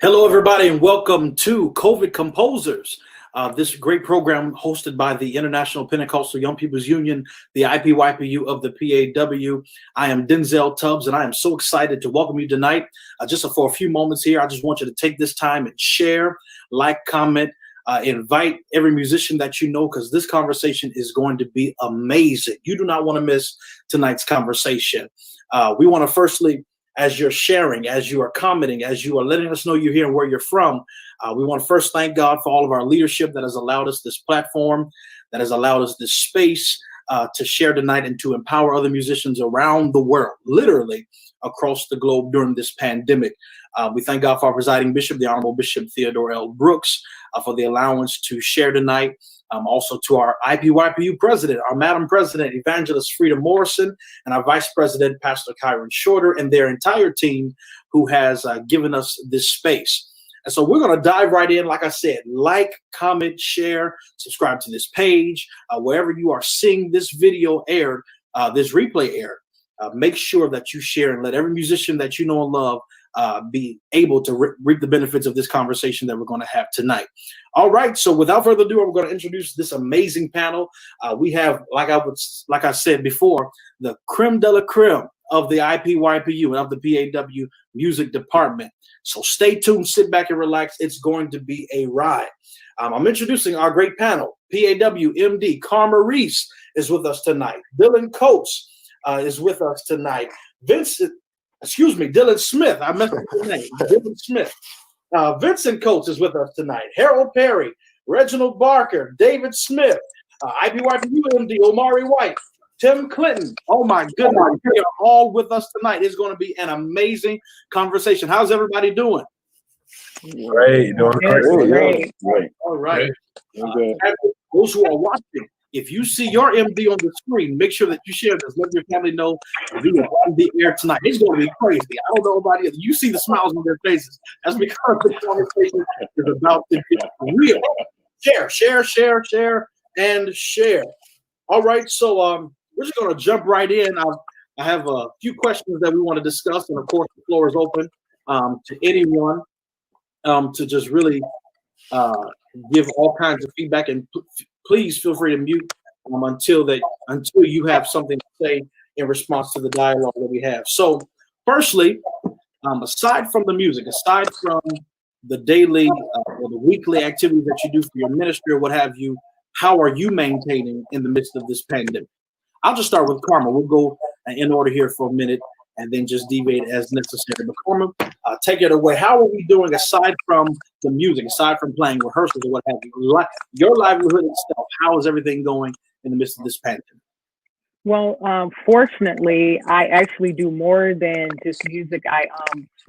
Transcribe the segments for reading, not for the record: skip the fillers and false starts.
Hello, everybody, and welcome to COVID Composers. This great program hosted by the International Pentecostal Young People's Union, the IPYPU of the PAW. I am Denzel Tubbs, and I am so excited to welcome you tonight. Just for a few moments here, I just want you to take this time and share, like, comment, invite every musician that you know, because this conversation is going to be amazing. You do not want to miss tonight's conversation. We want to firstly, as you're sharing, as you are commenting, as you are letting us know you're here and where you're from, we want to first thank God for all of our leadership that has allowed us this platform, that has allowed us this space to share tonight and to empower other musicians around the world, literally across the globe during this pandemic. We thank God for our presiding bishop, the Honorable Bishop Theodore L. Brooks, for the allowance to share tonight. Also to our IPYPU president, our Madam President, Evangelist Frida Morrison, and our Vice President, Pastor Kyron Shorter, and their entire team who has given us this space. And so we're going to dive right in. Like I said, like, comment, share, subscribe to this page. Wherever you are seeing this video aired, this replay aired, make sure that you share and let every musician that you know and love be able to reap the benefits of this conversation that we're going to have tonight. All right, so without further ado, I'm going to introduce this amazing panel. We have, like I said before, the creme de la creme of the IPYPU and of the PAW music department. So stay tuned, sit back and relax. It's going to be a ride. I'm introducing our great panel. PAW MD Karma Reese is with us tonight. Dylan Coates is with us tonight. Dylan Smith. I messed up his name. Dylan Smith. Vincent Coates is with us tonight. Harold Perry, Reginald Barker, David Smith, IPYPU MD Omari White, Tim Clinton. Oh my goodness, they are all with us tonight. It's going to be an amazing conversation. How's everybody doing? Great, doing great. All right. Those who are watching, if you see your MD on the screen, make sure that you share this. Let your family know we are on the air tonight. It's going to be crazy. I don't know about you. You see the smiles on their faces. That's because the conversation is about to get real. Share, and share. All right, so we're just going to jump right in. I have a few questions that we want to discuss, and of course, the floor is open to anyone to just really give all kinds of feedback, and please feel free to mute until you have something to say in response to the dialogue that we have. So firstly, aside from the music, aside from the daily or the weekly activities that you do for your ministry or what have you, how are you maintaining in the midst of this pandemic? I'll just start with Karma. We'll go in order here for a minute and then just deviate as necessary. But Karma, take it away. How are we doing aside from the music, aside from playing rehearsals or what have you? Your livelihood itself, how is everything going in the midst of this pandemic? Well, fortunately, I actually do more than just music. I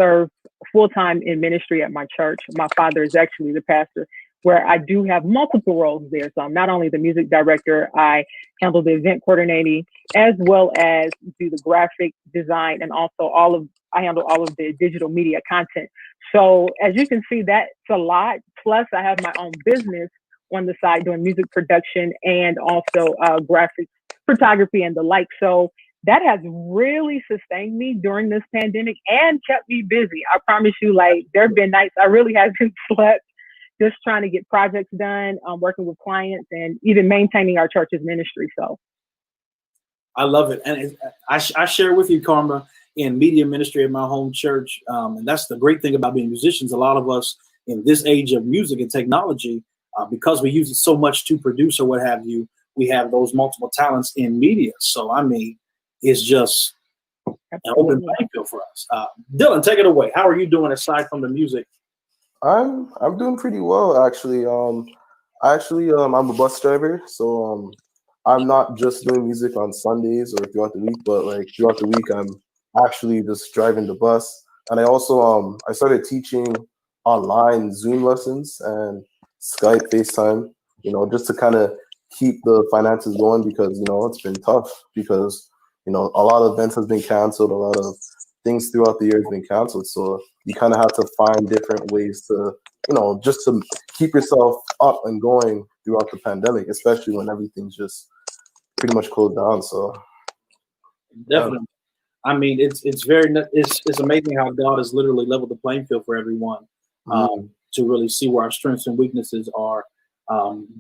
serve full-time in ministry at my church. My father is actually the pastor, where I do have multiple roles there. So I'm not only the music director, I handle the event coordinating, as well as do the graphic design, and also I handle all of the digital media content. So as you can see, that's a lot. Plus I have my own business on the side doing music production and also graphic photography and the like. So that has really sustained me during this pandemic and kept me busy. I promise you, like, there have been nights I really haven't slept, just trying to get projects done, working with clients, and even maintaining our church's ministry. So I love it. And I share with you, Karma, in media ministry at my home church. And that's the great thing about being musicians. A lot of us in this age of music and technology, because we use it so much to produce or what have you, we have those multiple talents in media. So, I mean, it's just an open playing field for us. Dylan, take it away. How are you doing aside from the music? I'm doing pretty well, actually. I'm a bus driver, so I'm not just doing music on Sundays or throughout the week, but like throughout the week, I'm actually just driving the bus. And I also I started teaching online Zoom lessons and Skype, FaceTime, just to kind of keep the finances going, because it's been tough because a lot of events has been canceled, a lot of things throughout the year has been canceled. So you kind of have to find different ways to, just to keep yourself up and going throughout the pandemic, especially when everything's just pretty much closed down. So definitely. I mean, it's amazing how God has literally leveled the playing field for everyone. to really see where our strengths and weaknesses are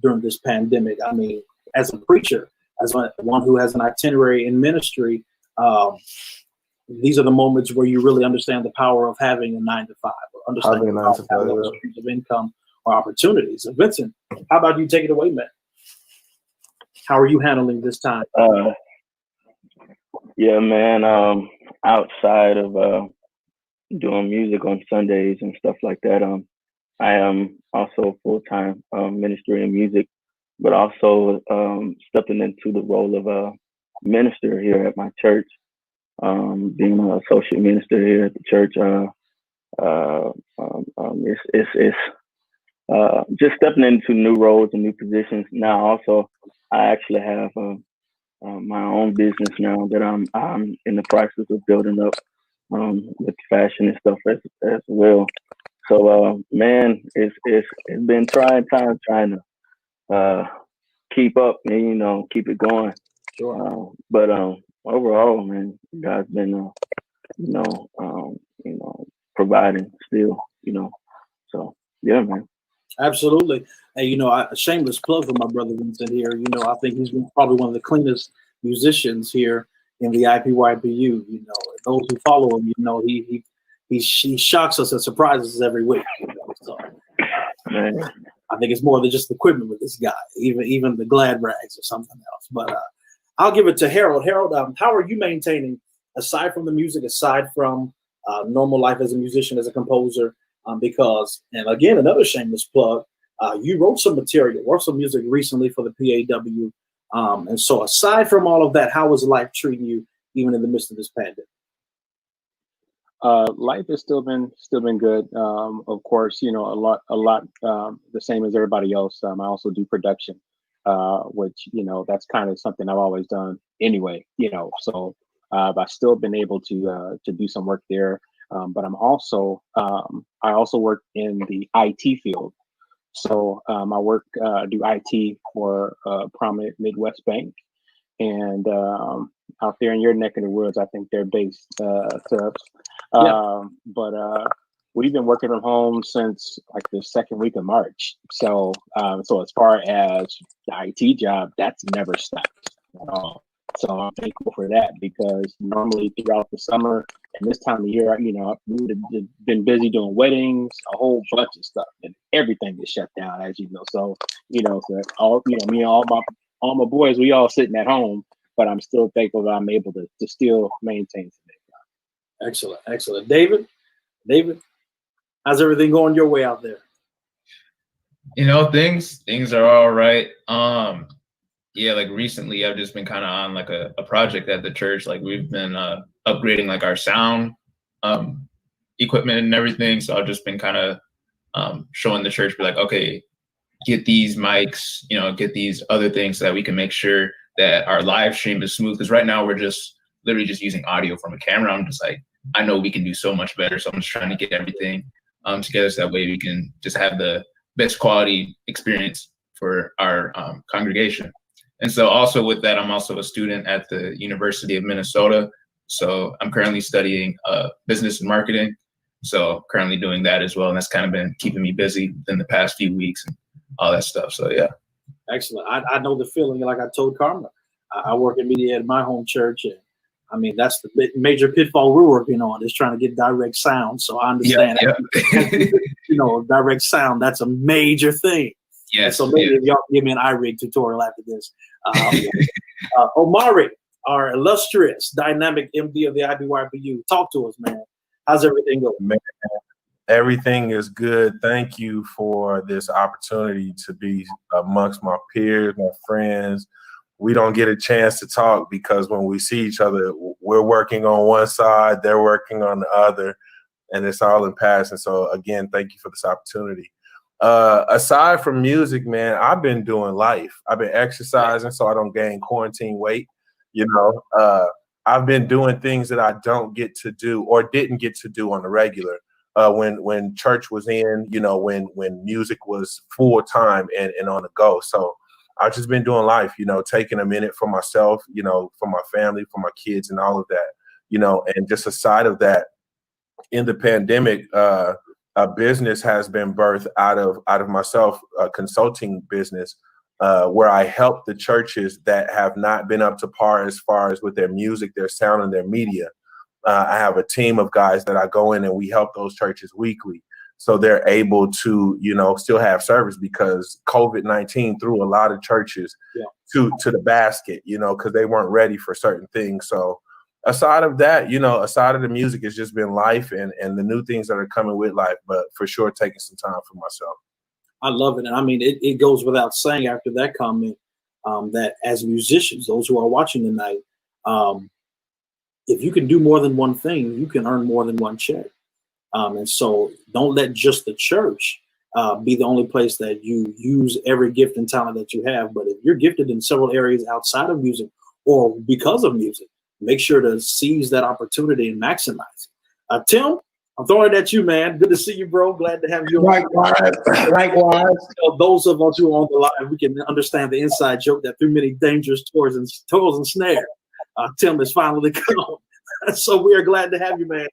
during this pandemic. I mean, as a preacher, as one who has an itinerary in ministry, these are the moments where you really understand the power of having a 9 to 5, or understanding the power of having other streams of income or opportunities. So Vincent, how about you take it away, man? How are you handling this time? Yeah, man. Outside of doing music on Sundays and stuff like that, I am also full-time ministry in music, but also stepping into the role of a minister here at my church, being an associate minister here at the church. It's just stepping into new roles and new positions. Now, also, I actually have my own business now that I'm in the process of building up with fashion and stuff as well. So, man, it's been trying times trying to keep up and keep it going. Sure. But overall, man, God's been providing still. So yeah, man. Absolutely. And, a shameless plug for my brother Vincent here. I think he's probably one of the cleanest musicians here in the IPYPU. Those who follow him, he shocks us and surprises us every week. So Man. I think it's more than just equipment with this guy, even the glad rags or something else. But I'll give it to Harold. Harold, how are you maintaining, aside from the music, aside from normal life as a musician, as a composer? Because, and again, another shameless plug, you wrote some material, wrote some music recently for the PAW. And so aside from all of that, how is life treating you even in the midst of this pandemic? Life has still been good. Of course, a lot the same as everybody else. I also do production, which, that's kind of something I've always done anyway, so I've still been able to do some work there. But I also work in the IT field. So I do IT for a prominent Midwest bank, and out there in your neck of the woods, I think they're based. But we've been working from home since like the second week of March. So as far as the IT job, that's never stopped at all. So I'm thankful for that, because normally throughout the summer and this time of year, we would have been busy doing weddings, a whole bunch of stuff, and everything is shut down, as you know. So, so all me and all my boys, we all sitting at home, but I'm still thankful that I'm able to still maintain some income. Excellent. David, how's everything going your way out there? Things are all right. Yeah, like recently I've just been kind of on like a project at the church. Like we've been upgrading like our sound equipment and everything. So I've just been kind of showing the church, be like, okay, get these mics, get these other things so that we can make sure that our live stream is smooth. Because right now we're just literally just using audio from a camera. I'm just like, I know we can do so much better. So I'm just trying to get everything together so that way we can just have the best quality experience for our congregation. And so also with that, I'm also a student at the University of Minnesota. So I'm currently studying business and marketing. So currently doing that as well. And that's kind of been keeping me busy in the past few weeks and all that stuff. So, yeah. Excellent. I know the feeling. Like I told Karma, I work in media at my home church. And I mean, that's the major pitfall we're working on, is trying to get direct sound. So I understand, direct sound, that's a major thing. Yes. So maybe if y'all give me an iRig tutorial after this. Omari, our illustrious dynamic MD of the IPYPU, talk to us, man. How's everything going? Man, everything is good. Thank you for this opportunity to be amongst my peers, my friends. We don't get a chance to talk because when we see each other, we're working on one side, they're working on the other, and it's all in passing. So again, thank you for this opportunity. Aside from music, man, I've been doing life. I've been exercising so I don't gain quarantine weight. I've been doing things that I don't get to do or didn't get to do on the regular. When church was in, when music was full time and on the go. So I've just been doing life, taking a minute for myself, for my family, for my kids and all of that, and just aside of that, in the pandemic, a business has been birthed out of myself, a consulting business, where I help the churches that have not been up to par as far as with their music, their sound, and their media. I have a team of guys that I go in and we help those churches weekly, so they're able to, still have service, because COVID-19 threw a lot of churches to the basket, because they weren't ready for certain things. So aside of that, aside of the music, it's just been life and the new things that are coming with life, but for sure taking some time for myself. I love it. And I mean, it goes without saying after that comment, that as musicians, those who are watching tonight, if you can do more than one thing, you can earn more than one check. And so don't let just the church be the only place that you use every gift and talent that you have. But if you're gifted in several areas outside of music or because of music, make sure to seize that opportunity and maximize it. Tim, I'm throwing it at you, man. Good to see you, bro. Glad to have you. Likewise. So those of us who are on the line, we can understand the inside joke that through many dangerous toils and snares, Tim has finally come. So we are glad to have you, man.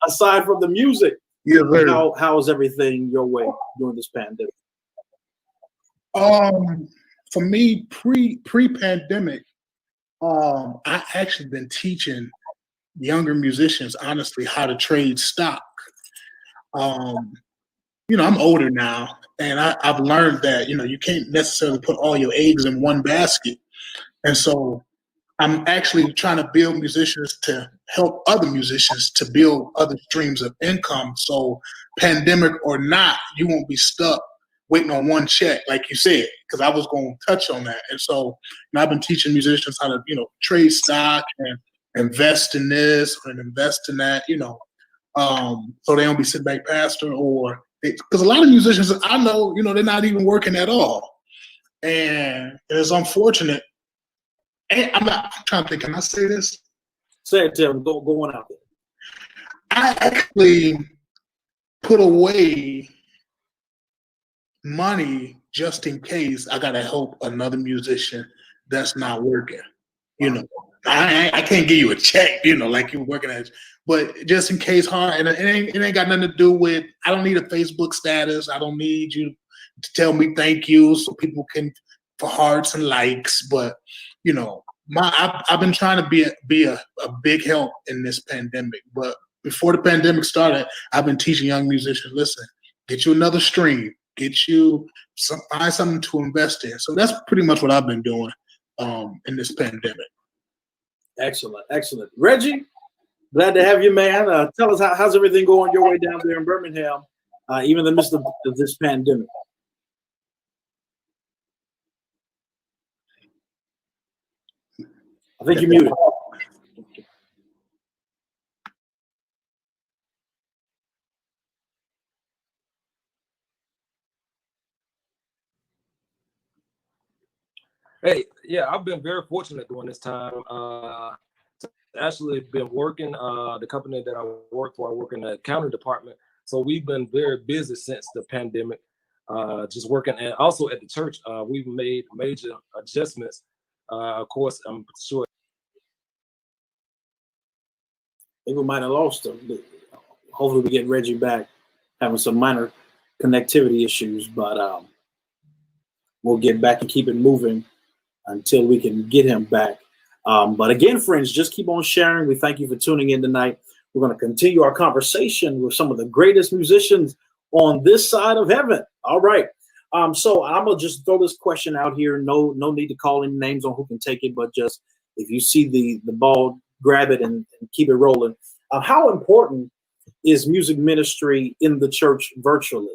Aside from the music, how is everything your way during this pandemic? For me, pre-pandemic, I actually been teaching younger musicians, honestly, how to trade stock. I'm older now, and I've learned that, you can't necessarily put all your eggs in one basket. And so I'm actually trying to build musicians to help other musicians to build other streams of income. So pandemic or not, you won't be stuck waiting on one check, like you said, because I was going to touch on that. And so I've been teaching musicians how to, trade stock and invest in this and invest in that, so they don't be sitting back pastor, or because a lot of musicians I know, they're not even working at all. And it's unfortunate. And I'm trying to think, can I say this? Say it, Tim. Go on out there. I actually put away money just in case I gotta help another musician that's not working. I can't give you a check, like you're working at, but just in case, and it ain't got nothing to do with. I don't need a Facebook status. I don't need you to tell me thank you so people can for hearts and likes, but I've been trying to be a big help in this pandemic. But before the pandemic started, I've been teaching young musicians, listen, get you another stream, find something to invest in. So that's pretty much what I've been doing in this pandemic. Excellent. Reggie, glad to have you, man. Tell us how's everything going your way down there in Birmingham, even in the midst of this pandemic. I think you're muted. Hey, yeah, I've been very fortunate during this time. Actually been working, the company that I work for, I work in the accounting department. So we've been very busy since the pandemic, just working. And also at the church, we've made major adjustments. Of course, I'm sure. I think we might have lost him. Hopefully we get Reggie back, having some minor connectivity issues, but we'll get back and keep it moving until we can get him back. But again, friends, just keep on sharing. We thank you for tuning in tonight. We're going to continue our conversation with some of the greatest musicians on this side of heaven. All right. So I'm going to just throw this question out here. No need to call any names on who can take it, but just if you see the ball, grab it and keep it rolling. How important is music ministry in the church virtually?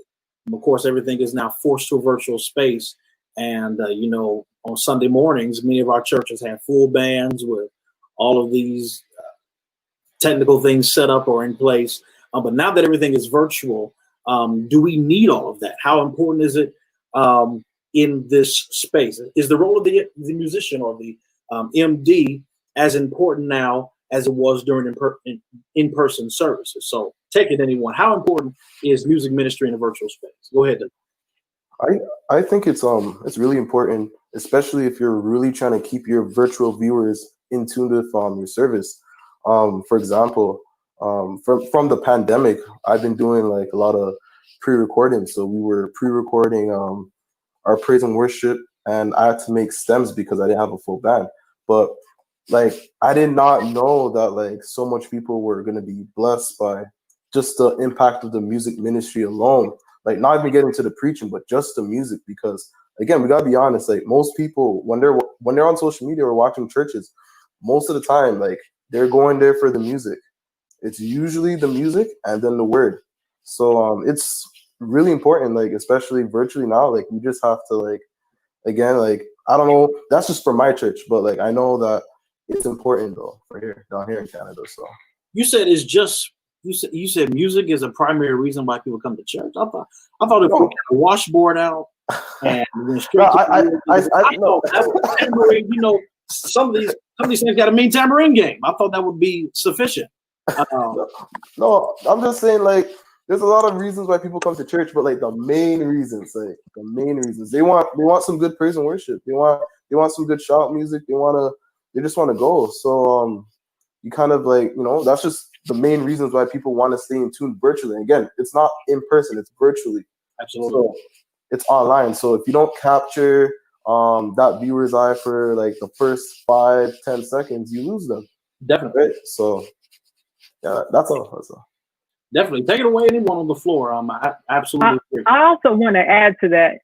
Of course, everything is now forced to a virtual space. And, on Sunday mornings, many of our churches have full bands with all of these technical things set up or in place. But now that everything is virtual, do we need all of that? How important is it in this space? Is the role of the musician or the MD as important now as it was during in-person services? So take it, anyone. How important is music ministry in a virtual space? Go ahead. I think it's really important, especially if you're really trying to keep your virtual viewers in tune with your service. For example, from the pandemic, I've been doing like a lot of pre-recording. So we were pre-recording our praise and worship, and I had to make stems because I didn't have a full band. But like I did not know that like so much people were gonna be blessed by just the impact of the music ministry alone. Like not even getting to the preaching, but just the music. Because again, we gotta be honest. Like most people, when they're on social media or watching churches, most of the time, like they're going there for the music. It's usually the music and then the word. So it's really important, like especially virtually now. Like you just have to like again, like I don't know. That's just for my church, but like I know that it's important though for here down here in Canada. So You said it's just you said music is a primary reason why people come to church. I thought if we got a washboard out and went straight no, to I no. tambourine, you know, some of these things got a mean tambourine game. I thought that would be sufficient. No, I'm just saying like there's a lot of reasons why people come to church, but like the main reasons they want some good praise and worship. They want some good shout music. They just want to go. So you kind of like, you know, that's just the main reasons why people want to stay in tune virtually. And again, it's not in person, it's virtually. Absolutely. So it's online. So if you don't capture that viewer's eye for like the first 5-10 seconds, you lose them. Definitely. Right? So yeah, that's all. Definitely. Take it away, anyone on the floor. I absolutely agree. I also want to add to that.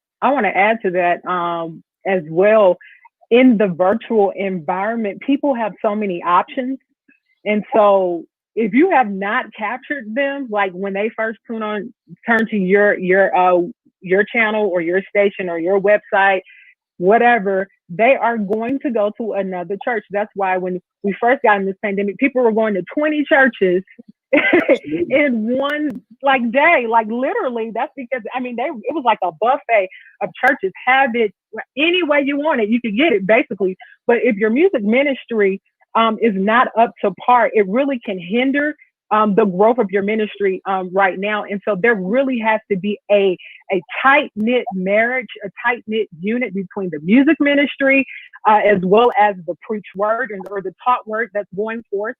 As well. In the virtual environment, people have so many options. And so if you have not captured them, like when they first turn to your channel or your station or your website, whatever, they are going to go to another church. That's why when we first got in this pandemic, people were going to 20 churches in one like day, like literally. That's because it was like a buffet of churches. Have it any way you want it, you could get it basically. But if your music ministry is not up to par, it really can hinder the growth of your ministry right now. And so there really has to be a tight-knit marriage, a tight-knit unit between the music ministry as well as the preach word or the taught word that's going forth.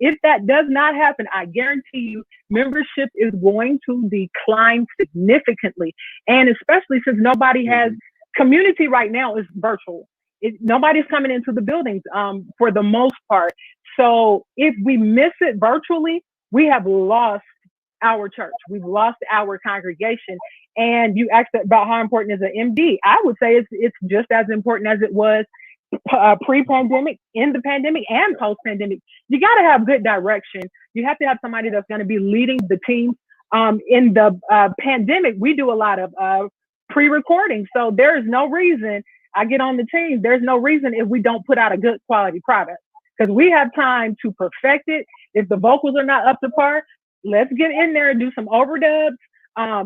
If that does not happen, I guarantee you membership is going to decline significantly. And especially since nobody has community right now is virtual. Nobody's coming into the buildings for the most part. So if we miss it virtually, we have lost our church. We've lost our congregation. And you asked about how important is an MD. I would say it's just as important as it was pre-pandemic, in the pandemic, and post-pandemic. You got to have good direction. You have to have somebody that's going to be leading the team. In the pandemic, we do a lot of pre-recording. So there is no reason I get on the team. There's no reason if we don't put out a good quality product, because we have time to perfect it. If the vocals are not up to par, let's get in there and do some overdubs.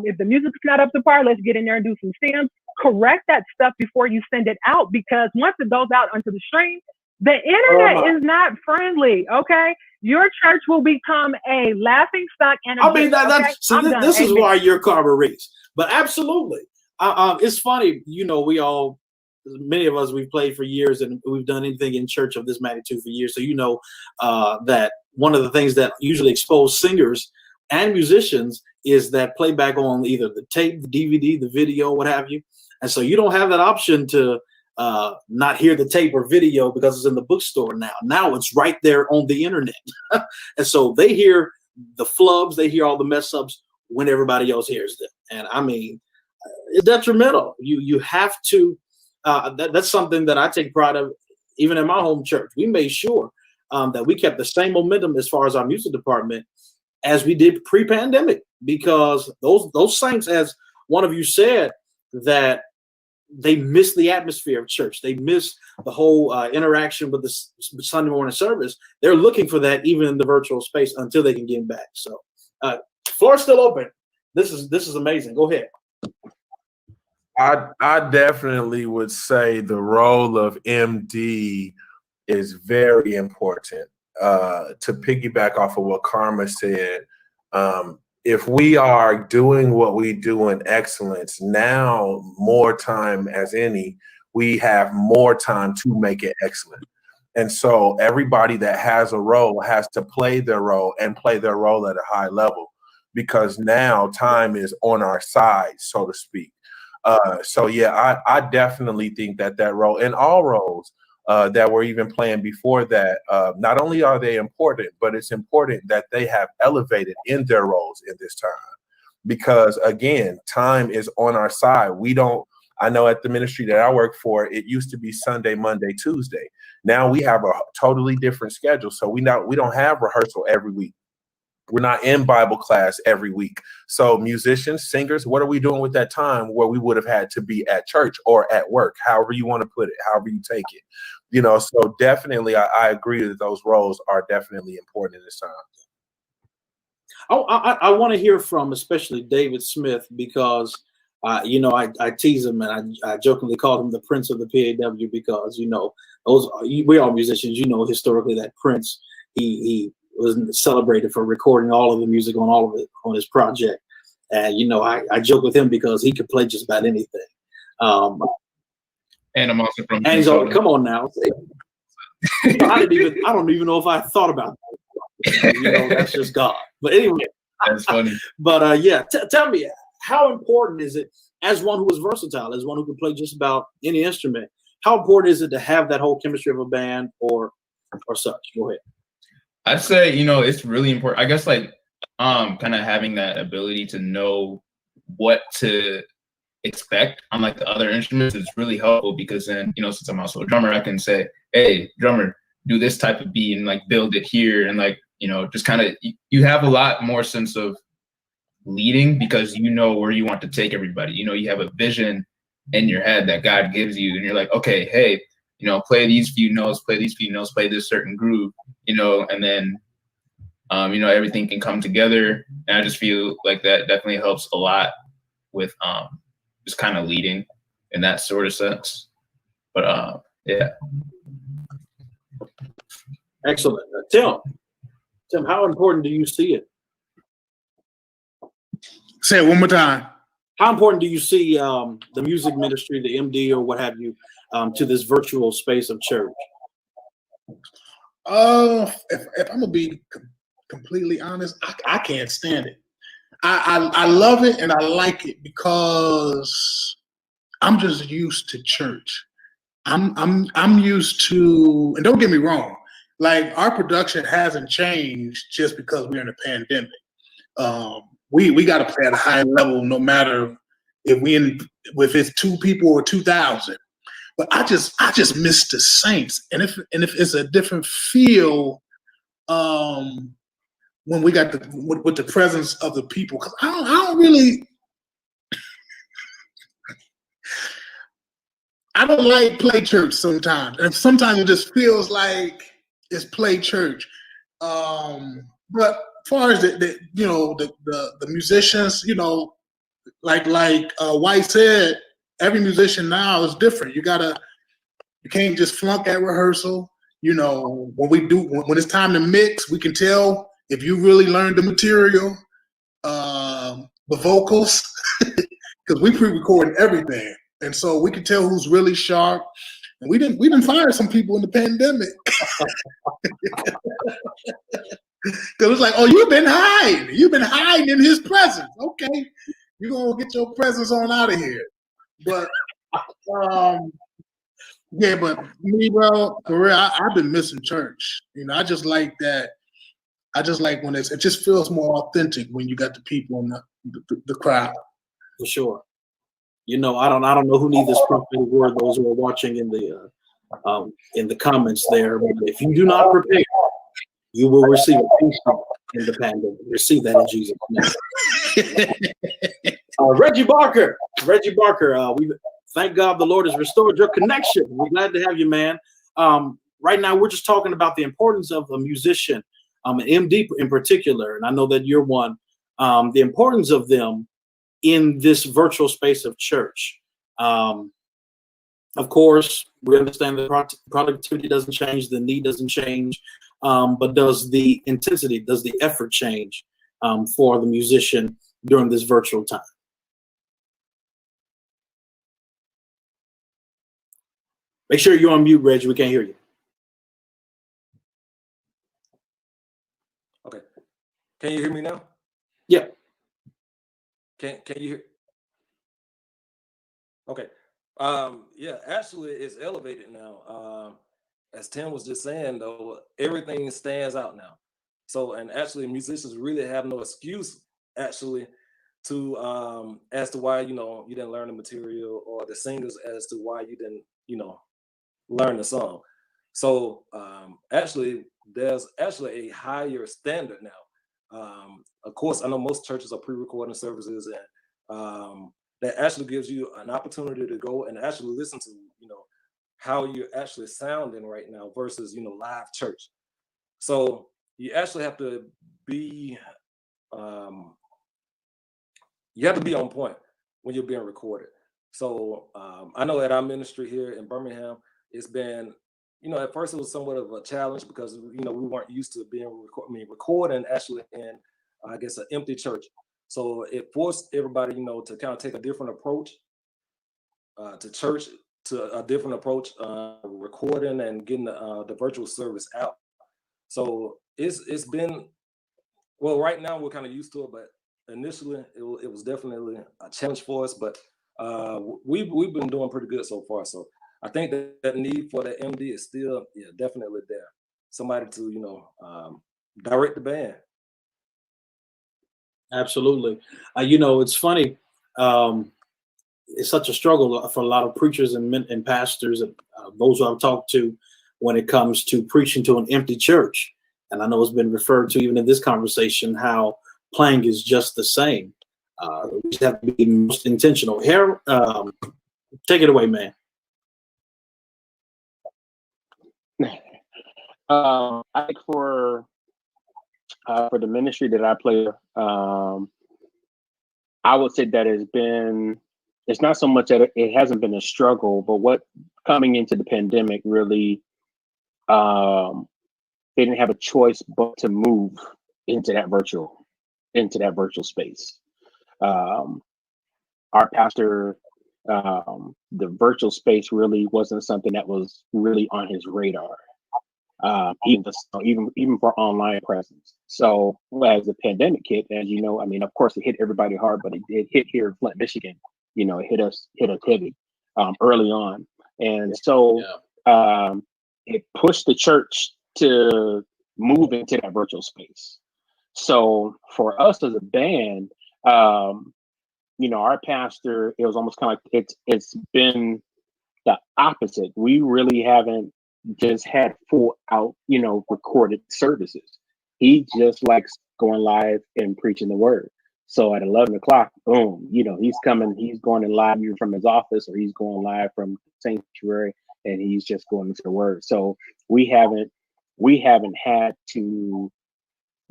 If the music's not up to par, let's get in there and do some stems. Correct that stuff before you send it out, because once it goes out onto the stream, the internet is not friendly. Okay, your church will become a laughing stock. And this is why you're Carver Reese. But absolutely, it's funny. You know, many of us, we've played for years and we've done anything in church of this magnitude for years. So you know that one of the things that usually expose singers and musicians is that playback on either the tape, the DVD, the video, what have you. And so you don't have that option to not hear the tape or video because it's in the bookstore now. Now it's right there on the internet. And so they hear the flubs, they hear all the mess ups when everybody else hears them. And I mean, it's detrimental. You have to, that's something that I take pride of, even in my home church. We made sure that we kept the same momentum as far as our music department as we did pre-pandemic, because those saints, as one of you said, that they miss the atmosphere of church. They miss the whole interaction with the Sunday morning service. They're looking for that even in the virtual space until they can get back. So floor's still open. This is amazing. Go ahead. I definitely would say the role of MD is very important. To piggyback off of what Karma said, if we are doing what we do in excellence, now more time as any, we have more time to make it excellent. And so everybody that has a role has to play their role and play their role at a high level, because now time is on our side, so to speak. So yeah, I definitely think that that role, and all roles that were even playing before that, not only are they important, but it's important that they have elevated in their roles in this time. Because again, time is on our side. I know at the ministry that I work for, it used to be Sunday, Monday, Tuesday. Now we have a totally different schedule. So we don't have rehearsal every week. We're not in Bible class every week. So musicians, singers, what are we doing with that time where we would have had to be at church or at work, however you want to put it, however you take it? So definitely I agree that those roles are definitely important in this time. I want to hear from especially David Smith, because I tease him, and I jokingly call him the Prince of the PAW, because we're all musicians. Historically that Prince, he was celebrated for recording all of the music on all of it on his project, and I joke with him because he could play just about anything. And I'm also from and he's all, come on now. I don't even know if I thought about that. That's just God. But anyway, that's funny. But tell me, how important is it, as one who is versatile, as one who can play just about any instrument, how important is it to have that whole chemistry of a band or such? Go ahead. I'd say, it's really important. I guess kind of having that ability to know what to expect on the other instruments is really helpful, because then, since I'm also a drummer, I can say, hey, drummer, do this type of beat and build it here. And just kind of, you have a lot more sense of leading, because you know where you want to take everybody. You have a vision in your head that God gives you, and you're like, okay, hey, play these few notes, play this certain groove, and then everything can come together. And I just feel like that definitely helps a lot with just kind of leading in that sort of sense. But yeah. Excellent. Tim, how important do you see it? Say it one more time. How important do you see the music ministry, the MD or what have you, to this virtual space of church? If I'm gonna be completely honest, I can't stand it. I love it and I like it because I'm just used to church. I'm used to, and don't get me wrong, our production hasn't changed just because we're in a pandemic. We got to play at a high level, no matter if it's 2 people or 2,000. But I just miss the saints, and if it's a different feel when we got with the presence of the people, because I don't really. I don't like play church sometimes, and sometimes it just feels like it's play church. But as far as the musicians, like White said, every musician now is different. You can't just flunk at rehearsal. When it's time to mix, we can tell if you really learned the material, the vocals, because we pre-record everything. And so we can tell who's really sharp. And we didn't fire some people in the pandemic. Because it's like, oh, you've been hiding in his presence. Okay, you're gonna get your presence on out of here. But but me, bro, for real, I've been missing church. I just like that. I just like when it just feels more authentic when you got the people in the crowd. For sure. I don't know who needs this prophetic word. Those who are watching in the comments there. But if you do not prepare, you will receive a peace in the pandemic. Receive that in Jesus' name. Reggie Barker. We thank God the Lord has restored your connection. We're glad to have you, man. Right now, we're just talking about the importance of a musician, an MD in particular, and I know that you're one. The importance of them in this virtual space of church. Of course, we understand that productivity doesn't change, the need doesn't change, but does the intensity, does the effort change for the musician during this virtual time? Make sure you're on mute, Reg. We can't hear you. Can you hear me now? Yeah. Can you hear? Okay. Yeah, actually it's elevated now. As Tim was just saying though, everything stands out now. So, and actually musicians really have no excuse actually to as to why, you know, you didn't learn the material, or the singers as to why you didn't, you know, learn the song. So actually there's actually a higher standard now. Of course, I know most churches are pre-recording services, and that actually gives you an opportunity to go and actually listen to, you know, how you're actually sounding right now versus, you know, live church. So you actually have to be you have to be on point when you're being recorded. So I know at our ministry here in Birmingham, it's been, you know, at first it was somewhat of a challenge because, you know, we weren't used to being recording actually in, I guess, an empty church. So it forced everybody, you know, to kind of take a different approach to church, to a different approach recording and getting the virtual service out. So it's been, well, right now we're kind of used to it, but initially it was definitely a challenge for us. But we've been doing pretty good so far. So I think that need for the MD is still, yeah, definitely there. Somebody to, you know, direct the band. Absolutely. You know, it's funny. It's such a struggle for a lot of preachers and pastors, and those who I've talked to, when it comes to preaching to an empty church. And I know it's been referred to even in this conversation how playing is just the same. We just have to be most intentional. Here, take it away, man. I think for the ministry that I play, I would say that it's not so much that it hasn't been a struggle, but what coming into the pandemic really, they didn't have a choice but to move into that virtual space. Our pastor, the virtual space really wasn't something that was really on his radar. Even for online presence. So as the pandemic hit, as you know, I mean, of course it hit everybody hard, but it hit here in Flint, Michigan. You know, it hit us heavy early on, and so it pushed the church to move into that virtual space. So for us as a band, you know, our pastor, it was almost kind of like it's been the opposite. We really haven't just had full out, you know, recorded services. He just likes going live and preaching the word. So at 11 o'clock, boom, you know, he's going in live either from his office, or he's going live from the sanctuary, and he's just going into the word. So we haven't had to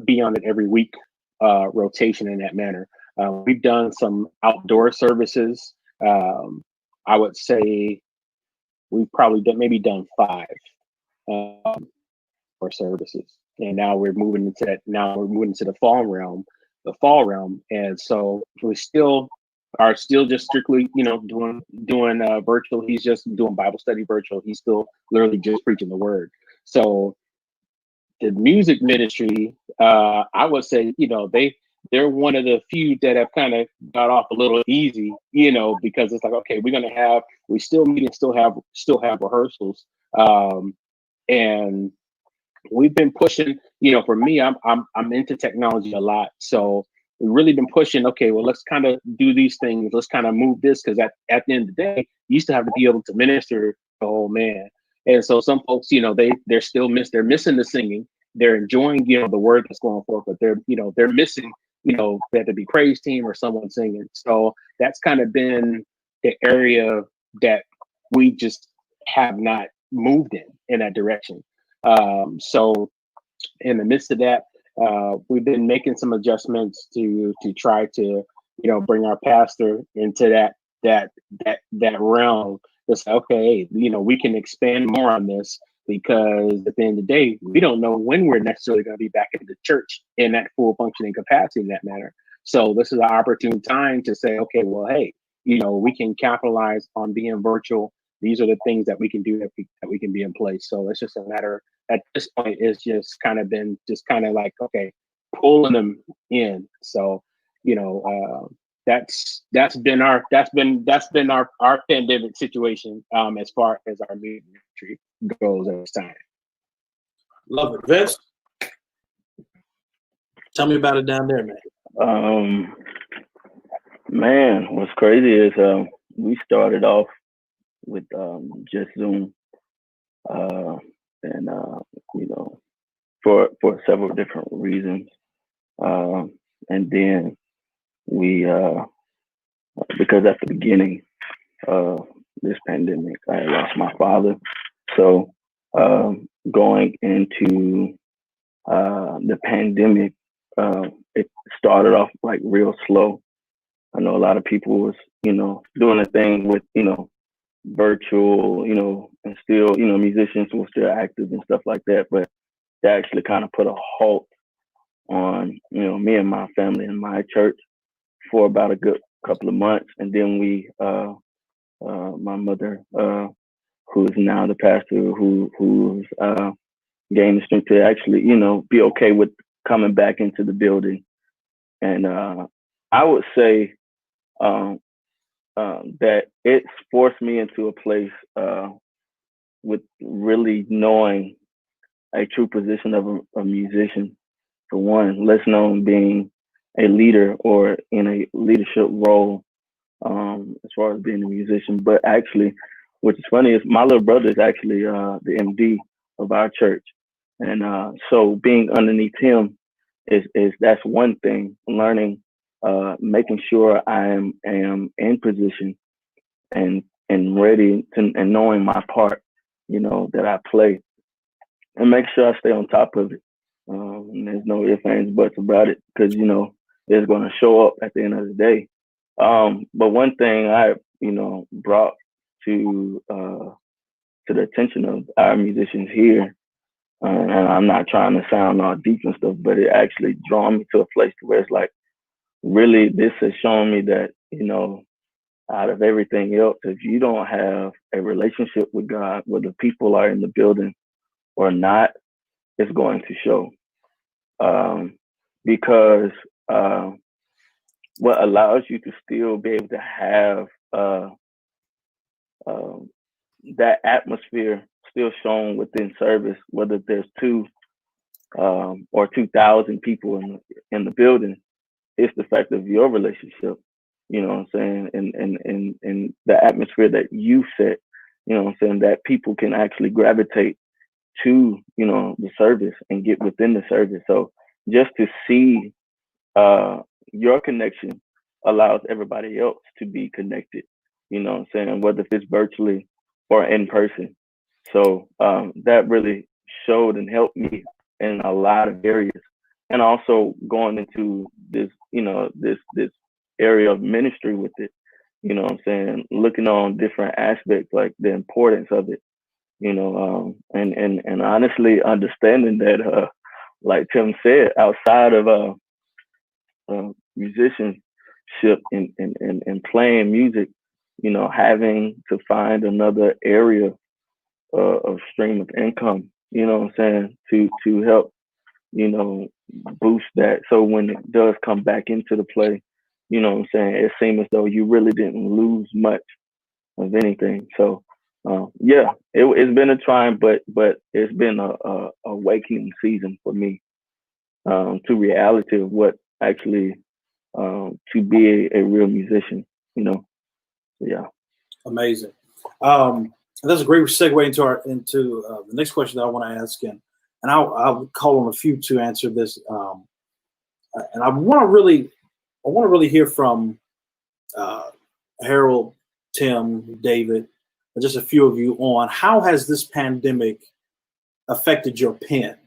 be on it every week, rotation in that manner. We've done some outdoor services. I would say we've probably done 5 for services, and now we're moving into that. Now we're moving into the fall realm, and so we are still just strictly, you know, doing virtual. He's just doing Bible study virtual. He's still literally just preaching the word. So the music ministry, I would say, you know, they're one of the few that have kind of got off a little easy, you know, because it's like, okay, we still meet and still have rehearsals. And we've been pushing, you know, for me, I'm into technology a lot. So we've really been pushing, okay, well, let's kind of do these things. Let's kind of move this, because at the end of the day, you used to have to be able to minister the whole man. And so some folks, you know, they're missing the singing. They're enjoying, you know, the word that's going forth, but they're missing, you know, they have to be praise team or someone singing. So that's kind of been the area that we just have not moved in that direction. So in the midst of that, we've been making some adjustments to try to, you know, bring our pastor into that realm. It's okay, you know, we can expand more on this, because at the end of the day, we don't know when we're necessarily going to be back in the church in that full functioning capacity in that manner. So this is an opportune time to say, okay, well, hey, you know, we can capitalize on being virtual. These are the things that we can do, that we can be in place. So it's just a matter at this point. It's just kind of been like, okay, pulling them in. So, that's been our pandemic situation as far as our ministry goes at this time. Love it. Vince, tell me about it down there, man. Man, what's crazy is we started off with just Zoom, and for several different reasons, and then we because at the beginning of this pandemic, I lost my father, so going into the pandemic, it started off like real slow. I know a lot of people was, doing a thing with, virtual, and still, musicians were still active and stuff like that. But that actually kind of put a halt on, me and my family and my church for about a good couple of months. And then my mother, who is now the pastor, who's gained the strength to actually, be okay with coming back into the building. And I would say that it's forced me into a place with really knowing a true position of a musician. For one, less known being a leader or in a leadership role as far as being a musician. But actually, which is funny is my little brother is actually the MD of our church. And so being underneath him is that's one thing, learning, making sure I am in position and ready to, and knowing my part, that I play, and make sure I stay on top of it. And there's no ifs, ands, buts about it, because it's going to show up at the end of the day. But one thing I brought to the attention of our musicians here, and I'm not trying to sound all deep and stuff, but it actually drawn me to a place where it's like, really, this has shown me that, out of everything else, if you don't have a relationship with God, whether people are in the building or not, it's going to show. Because what allows you to still be able to have that atmosphere still shown within service, whether there's 2 or 2,000 people in the building, it's the fact of your relationship, you know what I'm saying, and the atmosphere that you set, you know what I'm saying, that people can actually gravitate to, the service and get within the service. So just to see your connection allows everybody else to be connected, you know what I'm saying, whether if it's virtually or in person. So that really showed and helped me in a lot of areas. And also going into this, this area of ministry with it, you know what I'm saying, looking on different aspects, like the importance of it, and honestly understanding that, like Tim said, outside of musicianship and playing music, having to find another area of stream of income, you know what I'm saying, to help, boost that. So when it does come back into the play, you know what I'm saying, it seems as though you really didn't lose much of anything. So yeah, it's been a trying, but it's been a awakening season for me to reality of what actually to be a real musician, Yeah. Amazing. That's a great segue into the next question that I want to ask, and I'll call on a few to answer this. And I want to really hear from Harold, Tim, David, and just a few of you on how has this pandemic affected your pen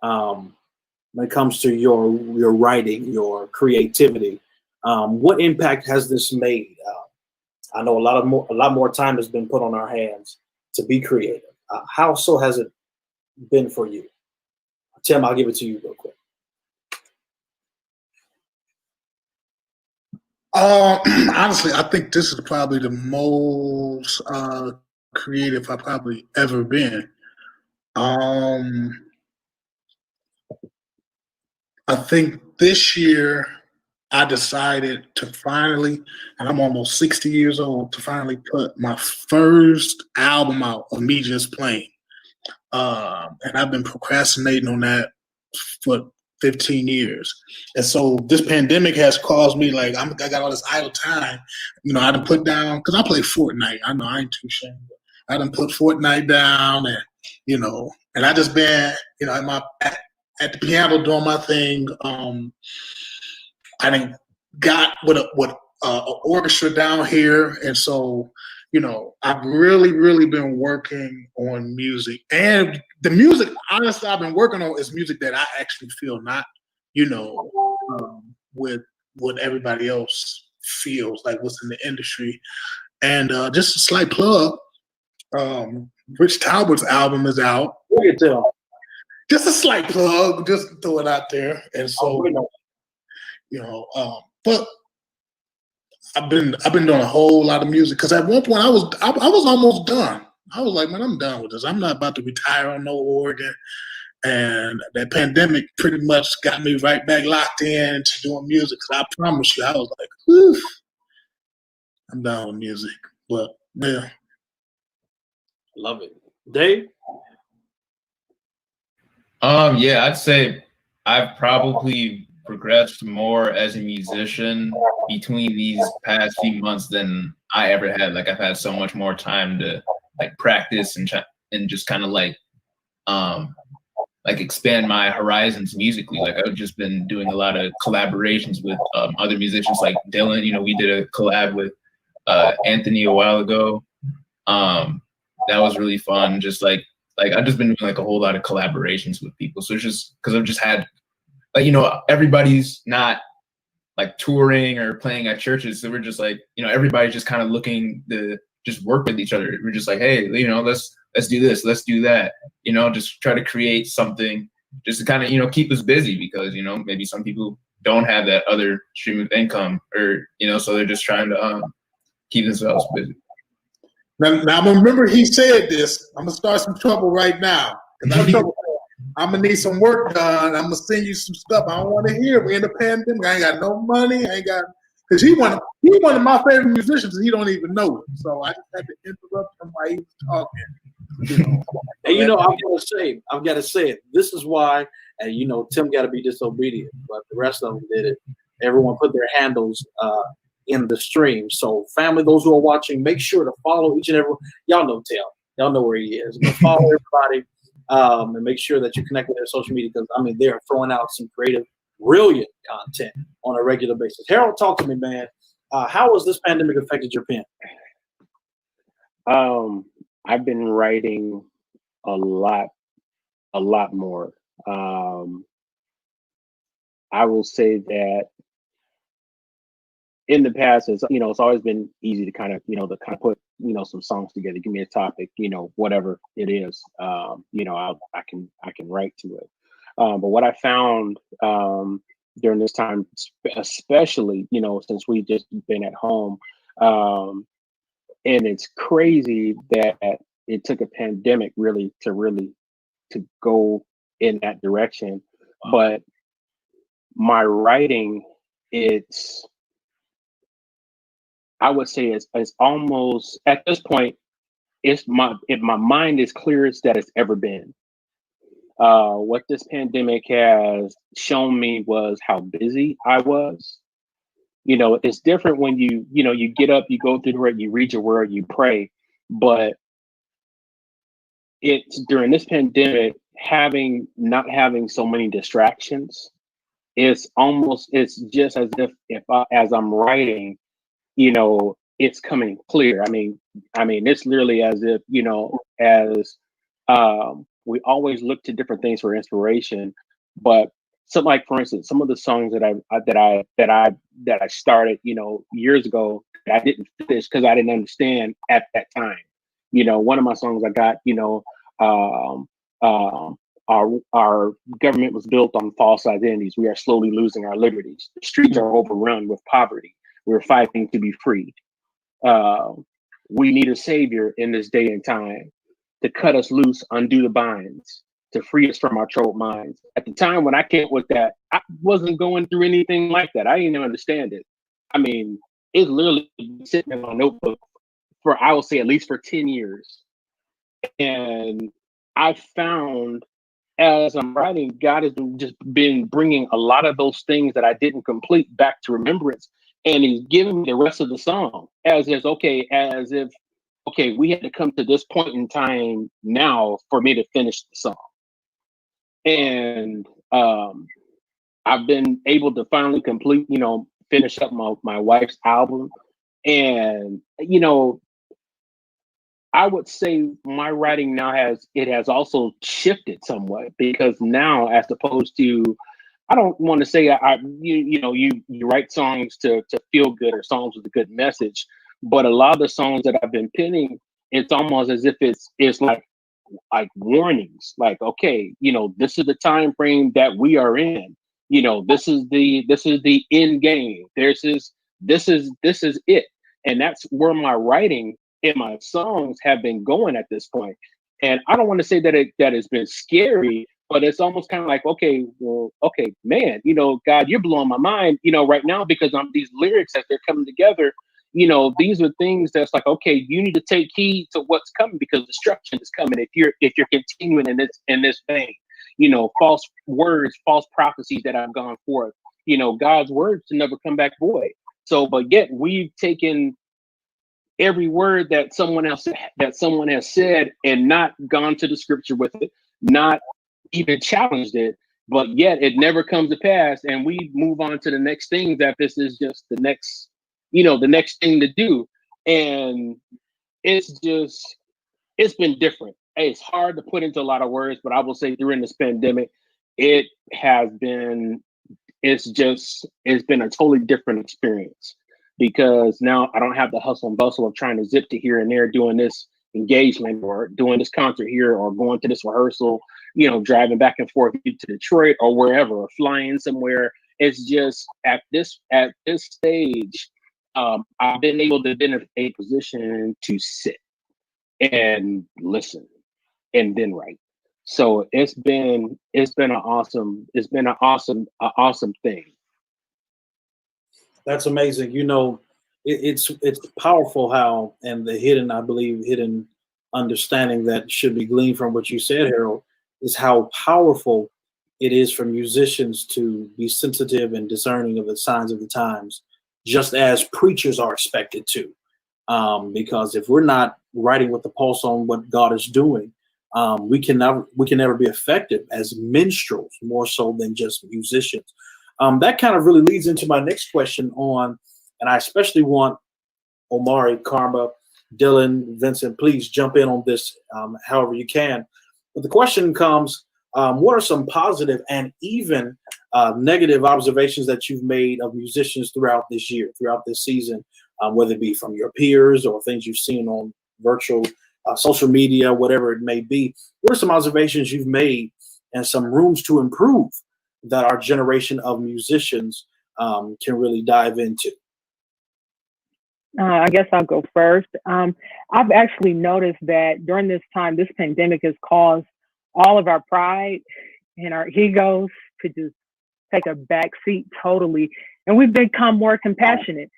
when it comes to your writing, your creativity. What impact has this made? I know a lot more time has been put on our hands to be creative. How so has it been for you? Tim, I'll give it to you real quick. Honestly, I think this is probably the most creative I've probably ever been. I think this year I decided to finally, and I'm almost 60 years old, to finally put my first album out of me just playing. And I've been procrastinating on that for 15 years. And so this pandemic has caused me, like, I got all this idle time. You know, I done put down, because I play Fortnite. I know I ain't too ashamed. I done put Fortnite down, and, you know, and I just been, you know, at the piano doing my thing. I done got with an orchestra down here. And so, you know, I've really been working on music. And the music, honestly, I've been working on is music that I actually feel, not, you know, with what everybody else feels, like what's in the industry. And just a slight plug, Rich Talbert's album is out. Look at them. Just a slight plug, just to throw it out there. And so, you know, but I've been doing a whole lot of music, because at one point I was almost done. I was like, man, I'm done with this. I'm not about to retire on no organ. And that pandemic pretty much got me right back locked in to doing music. Cause I promise you, I was like, whew, I'm done with music. But yeah. Love it. Dave? Yeah, I'd say I've probably progressed more as a musician between these past few months than I ever had. Like, I've had so much more time to like practice and just kind of like expand my horizons musically. Like, I've just been doing a lot of collaborations with other musicians, like Dylan. You know, we did a collab with Anthony a while ago. That was really fun. Just like I've just been doing like a whole lot of collaborations with people. So it's just because I've just had, like, you know, everybody's not like touring or playing at churches. So we're just like, you know, everybody's just kind of looking to just work with each other. We're just like, hey, you know, let's do this, let's do that. You know, just try to create something just to kind of, you know, keep us busy, because, you know, maybe some people don't have that other stream of income, or, you know, so they're just trying to keep themselves busy. Now remember, he said this. I'm gonna start some trouble right now. I'm gonna need some work done. I'm gonna send you some stuff. I don't want to hear. We're in the pandemic. I ain't got no money. I ain't got, because he one of my favorite musicians, and he don't even know it. So I just had to interrupt him while he was talking. You know. And you know, I've got to say it. This is why, and you know, Tim got to be disobedient, but the rest of them did it. Everyone put their handles in the stream. So, family, those who are watching, make sure to follow each and every. Y'all know Tim. Y'all know where he is. But follow everybody, and make sure that you connect with their social media, because I mean, they are throwing out some creative, brilliant content on a regular basis. Harold, talk to me, man. How has this pandemic affected your pen? I've been writing a lot more. I will say that in the past, it's, you know, it's always been easy to kind of put, you know, some songs together. Give me a topic, you know, whatever it is, you know, I can write to it. But what I found during this time, especially, you know, since we've just been at home, and it's crazy that it took a pandemic really to go in that direction. But my writing, I would say it's almost, at this point, my mind is clearest that it's ever been. What this pandemic has shown me was how busy I was. You know, it's different when you get up, you go through the word, you read your word, you pray. But it's during this pandemic, not having so many distractions, it's just as if as I'm writing, you know, it's coming clear. I mean, it's literally as if, you know, as we always look to different things for inspiration, but some, like, for instance, some of the songs that I started, you know, years ago, that I didn't finish because I didn't understand at that time. You know, one of my songs I got, you know, our government was built on false identities. We are slowly losing our liberties. The streets are overrun with poverty. We're fighting to be freed. We need a savior in this day and time to cut us loose, undo the binds, to free us from our troubled minds. At the time when I came with that, I wasn't going through anything like that. I didn't even understand it. I mean, it's literally sitting in my notebook for, I will say, at least for 10 years. And I found as I'm writing, God has just been bringing a lot of those things that I didn't complete back to remembrance. And he's giving me the rest of the song as if, okay, we had to come to this point in time now for me to finish the song. And I've been able to finally complete, finish up my wife's album. And, I would say my writing now has also shifted somewhat, because now, as opposed to, I don't want to say you write songs to feel good or songs with a good message, but a lot of the songs that I've been penning, it's almost as if it's like warnings, like, okay, this is the time frame that we are in. This is the end game. This is it. And that's where my writing and my songs have been going at this point. And I don't want to say that it's been scary, but it's almost kind of like, okay, man, God, you're blowing my mind, right now, because these lyrics as they're coming together, these are things that's like, okay, you need to take heed to what's coming, because destruction is coming if you're continuing in this vein. False words, false prophecies that have gone forth. God's words to never come back void. So, but yet we've taken every word that someone has said and not gone to the scripture with it, not even challenged it, but yet it never comes to pass, and we move on to the next thing, that this is just the next thing to do. And it's been different. It's hard to put into a lot of words, but I will say during this pandemic, it's been a totally different experience, because now I don't have the hustle and bustle of trying to zip to here and there, doing this engagement or doing this concert here or going to this rehearsal, driving back and forth to Detroit or wherever, or flying somewhere. It's just at this stage, I've been able to be in a position to sit and listen and then write. So it's been an awesome thing. That's amazing. It's powerful how, and the hidden understanding that should be gleaned from what you said, Harold, is how powerful it is for musicians to be sensitive and discerning of the signs of the times, just as preachers are expected to. Because if we're not writing with the pulse on what God is doing, we can never be effective as minstrels, more so than just musicians. That kind of really leads into my next question on, and I especially want Omari, Karma, Dylan, Vincent, please jump in on this however you can. But the question comes, what are some positive and even negative observations that you've made of musicians throughout this year, throughout this season, whether it be from your peers or things you've seen on virtual social media, whatever it may be? What are some observations you've made and some rooms to improve that our generation of musicians can really dive into? I guess I'll go first. I've actually noticed that during this time, this pandemic has caused all of our pride and our egos to just take a back seat totally. And we've become more compassionate.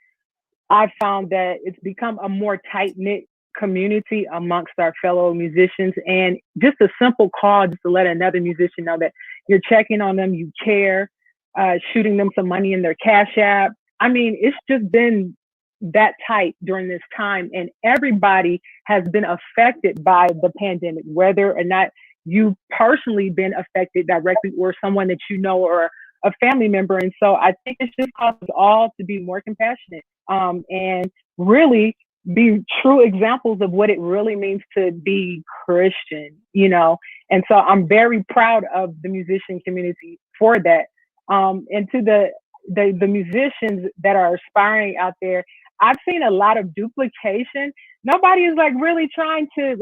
I've found that it's become a more tight-knit community amongst our fellow musicians, and just a simple call just to let another musician know that you're checking on them, you care, shooting them some money in their Cash App. I mean, it's just been that tight during this time, and everybody has been affected by the pandemic, whether or not you've personally been affected directly or someone that you know or a family member. And so I think it's just caused us all to be more compassionate and really be true examples of what it really means to be Christian, And so I'm very proud of the musician community for that. And to the musicians that are aspiring out there, I've seen a lot of duplication. Nobody is really trying to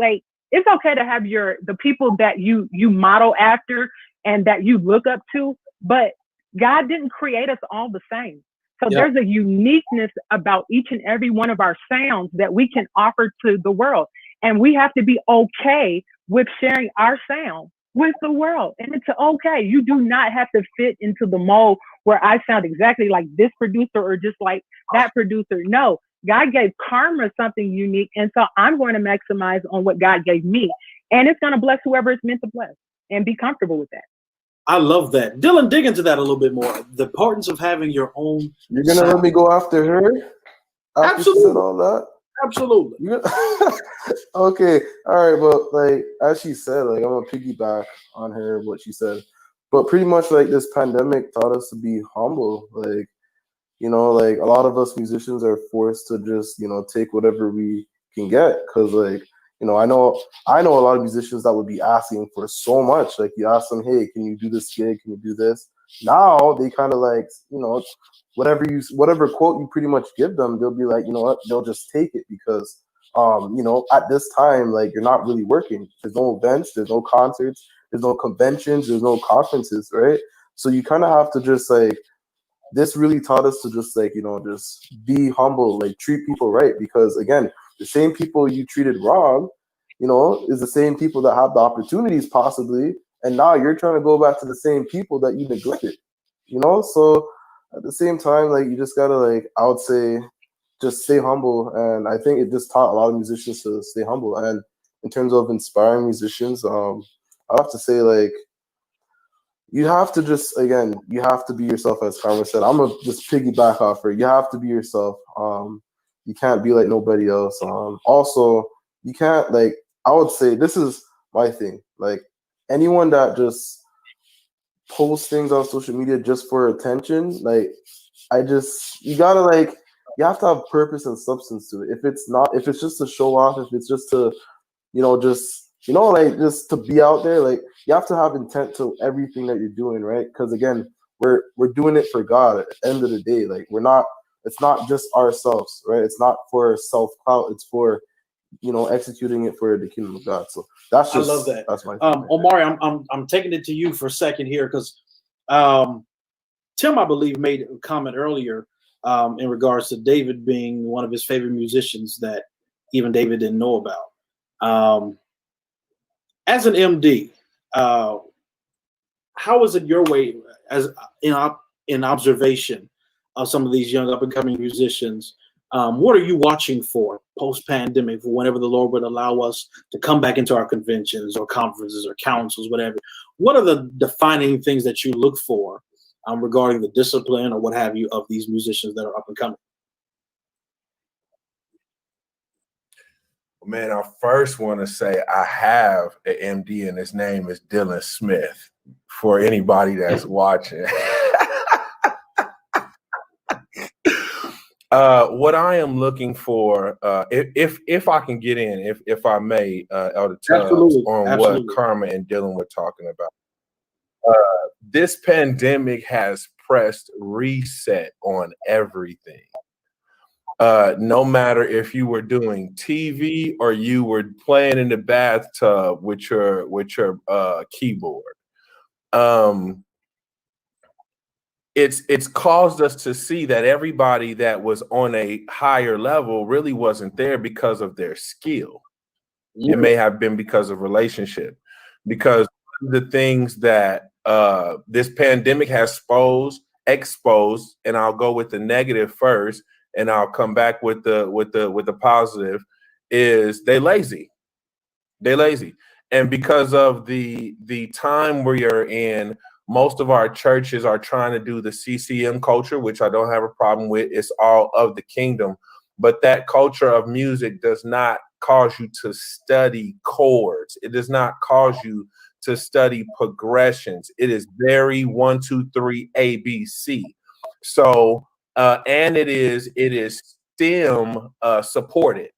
it's okay to have the people that you model after and that you look up to, but God didn't create us all the same. So There's a uniqueness about each and every one of our sounds that we can offer to the world. And we have to be okay with sharing our sound with the world. And it's okay. You do not have to fit into the mold where I sound exactly like this producer or just like that producer. No, God gave Karma something unique. And so I'm going to maximize on what God gave me. And it's going to bless whoever it's meant to bless, and be comfortable with that. I love that. Dylan, dig into that a little bit more. The importance of having your own. You're gonna let me go after her after she said all that? Absolutely. Okay, all right, but like as she said, like I'm gonna piggyback on her what she said. But pretty much like this pandemic taught us to be humble. Like, you know, like a lot of us musicians are forced to just, you know, take whatever we can get. Cause like, you know, I know a lot of musicians that would be asking for so much. Like you ask them, hey, can you do this gig? Can you do this? Now they kind of like, you know, whatever quote you pretty much give them, they'll be like, you know what, they'll just take it because you know, at this time, like you're not really working. There's no events, there's no concerts, there's no conventions, there's no conferences, right? So you kind of have to just like, this really taught us to just like, you know, just be humble, like treat people right. Because again, the same people you treated wrong, you know, is the same people that have the opportunities possibly. And now you're trying to go back to the same people that you neglected, you know? So at the same time, like you just gotta like, I would say, just stay humble. And I think it just taught a lot of musicians to stay humble. And in terms of inspiring musicians, I have to say like, you have to just, again, you have to be yourself, as Karma said. I'm gonna just piggyback off her. You have to be yourself. You can't be like nobody else. Also, you can't like, I would say this is my thing. Like anyone that just posts things on social media just for attention, like you gotta like, you have to have purpose and substance to it. If it's just to show off, if it's just to, you know, like just to be out there, like you have to have intent to everything that you're doing, right? Because again, we're doing it for God at the end of the day. Like it's not just ourselves, right? It's not for self-clout, it's for, you know, executing it for the kingdom of God. So I love that. That's my Omari, I'm taking it to you for a second here because Tim, I believe, made a comment earlier in regards to David being one of his favorite musicians that even David didn't know about. As an MD, how is it your way, as in observation of some of these young up and coming musicians? What are you watching for post-pandemic, for whenever the Lord would allow us to come back into our conventions or conferences or councils, whatever? What are the defining things that you look for regarding the discipline or what have you of these musicians that are up and coming? Man, I first want to say I have an MD and his name is Dylan Smith, for anybody that's watching. What I am looking for, if I can get in, if I may, Elder Tubbs, on what Karma and Dylan were talking about. This pandemic has pressed reset on everything. No matter if you were doing TV or you were playing in the bathtub with your keyboard. It's caused us to see that everybody that was on a higher level really wasn't there because of their skill. It may have been because of relationship. Because one of the things that this pandemic has exposed, and I'll go with the negative first, and I'll come back with the positive, is they lazy. They're lazy. And because of the time we are in, most of our churches are trying to do the CCM culture, which I don't have a problem with. It's all of the kingdom. But that culture of music does not cause you to study chords. It does not cause you to study progressions. It is very 1, 2, 3, A, B, C. So, and it is STEM supported.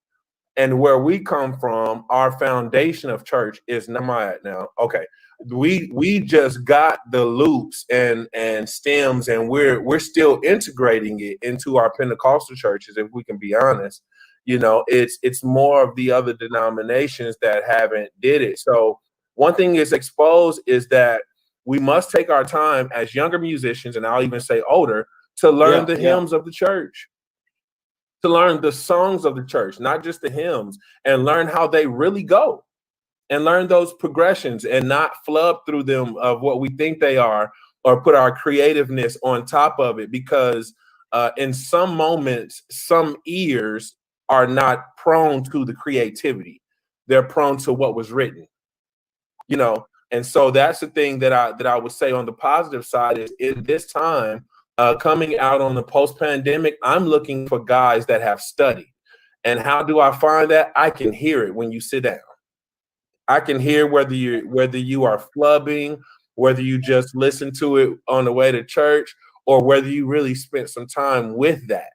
And where we come from, our foundation of church is not now. Okay, we just got the loops and stems, and we're still integrating it into our Pentecostal churches. If we can be honest, you know, it's more of the other denominations that haven't did it. So one thing is exposed is that we must take our time as younger musicians, and I'll even say older, to learn the hymns of the church. To learn the songs of the church, not just the hymns, and learn how they really go. and learn those progressions and not flub through them of what we think they are or put our creativeness on top of it, because in some moments, some ears are not prone to the creativity. They're prone to what was written, you know. And so that's the thing that I would say on the positive side is in this time, coming out on the post-pandemic, I'm looking for guys that have studied. And how do I find that? I can hear it when you sit down. I can hear whether you are flubbing, whether you just listen to it on the way to church, or whether you really spent some time with that,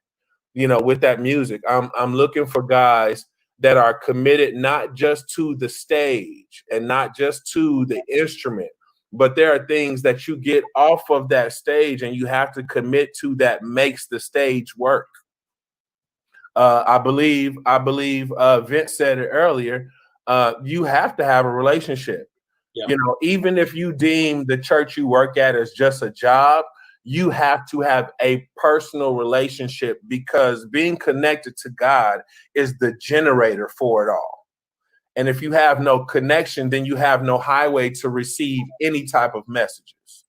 you know, with that music. I'm looking for guys that are committed not just to the stage and not just to the instrument, but there are things that you get off of that stage and you have to commit to that makes the stage work. I believe Vince said it earlier. You have to have a relationship. Yeah. You know, even if you deem the church you work at as just a job, you have to have a personal relationship, because being connected to God is the generator for it all. And if you have no connection, then you have no highway to receive any type of messages,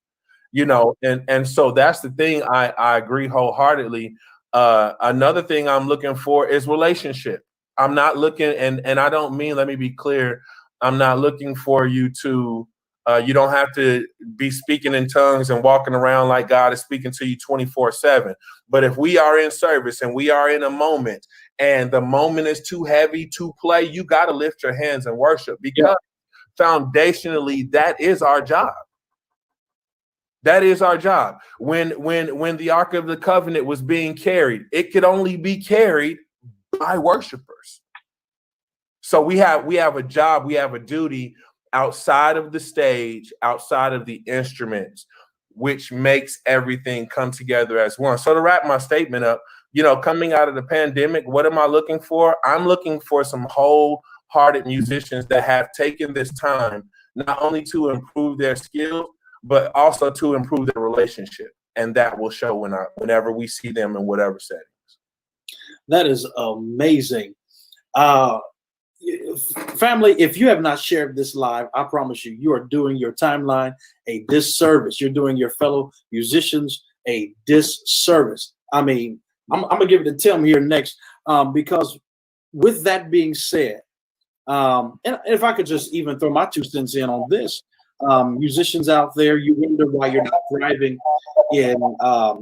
you know, and so that's the thing. I agree wholeheartedly. Another thing I'm looking for is relationship. I'm not looking, and I don't mean, let me be clear, I'm not looking for you to, you don't have to be speaking in tongues and walking around like God is speaking to you 24/7. But if we are in service and we are in a moment and the moment is too heavy to play, you got to lift your hands and worship, because foundationally, that is our job. That is our job. When the Ark of the Covenant was being carried, it could only be carried by worshipers. So we have a job, we have a duty outside of the stage, outside of the instruments, which makes everything come together as one. So to wrap my statement up, you know, coming out of the pandemic, what am I looking for? I'm looking for some wholehearted musicians that have taken this time not only to improve their skills, but also to improve their relationship. And that will show whenever we see them in whatever settings. That is amazing. Family, if you have not shared this live, I promise you, you are doing your timeline a disservice. You're doing your fellow musicians a disservice. I mean, I'm going to give it to Tim here next, because with that being said, and if I could just even throw my 2 cents in on this, musicians out there, you wonder why you're not thriving in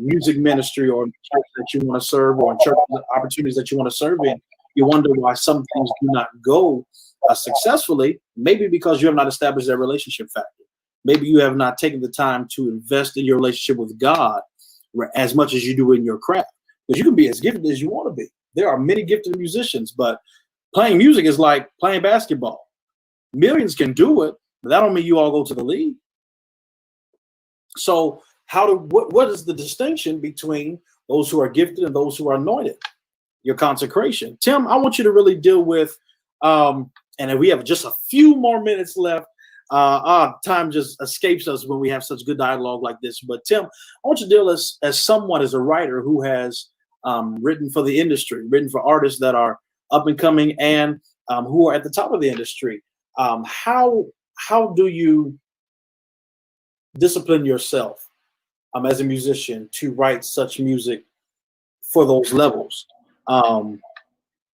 music ministry or church that you want to serve, or in church opportunities that you want to serve in. You wonder why some things do not go successfully. Maybe because you have not established that relationship factor. Maybe you have not taken the time to invest in your relationship with God as much as you do in your craft. Because you can be as gifted as you want to be. There are many gifted musicians, but playing music is like playing basketball. Millions can do it, but that don't mean you all go to the league. So what is the distinction between those who are gifted and those who are anointed? Your consecration. Tim, I want you to really deal with, and we have just a few more minutes left. Time just escapes us when we have such good dialogue like this. But Tim, I want you to deal as someone, as a writer who has written for the industry, written for artists that are up and coming and who are at the top of the industry. How do you discipline yourself as a musician to write such music for those levels?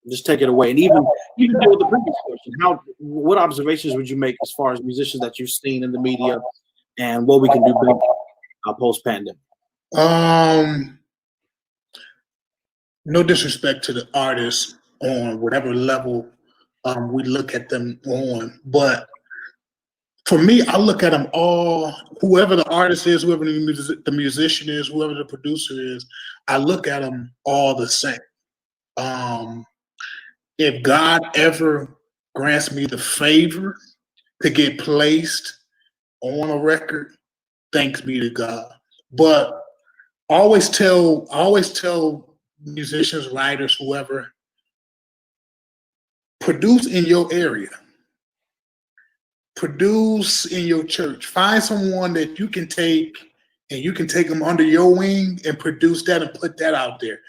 Just take it away, and even deal with the previous question. What observations would you make as far as musicians that you've seen in the media, and what we can do better post-pandemic? No disrespect to the artists on whatever level we look at them on, but for me, I look at them all. Whoever the artist is, whoever the musician is, whoever the producer is, I look at them all the same. If God ever grants me the favor to get placed on a record, thanks be to God. But I always tell musicians, writers, whoever, produce in your area. Produce in your church. Find someone that you can take, and you can take them under your wing and produce that and put that out there.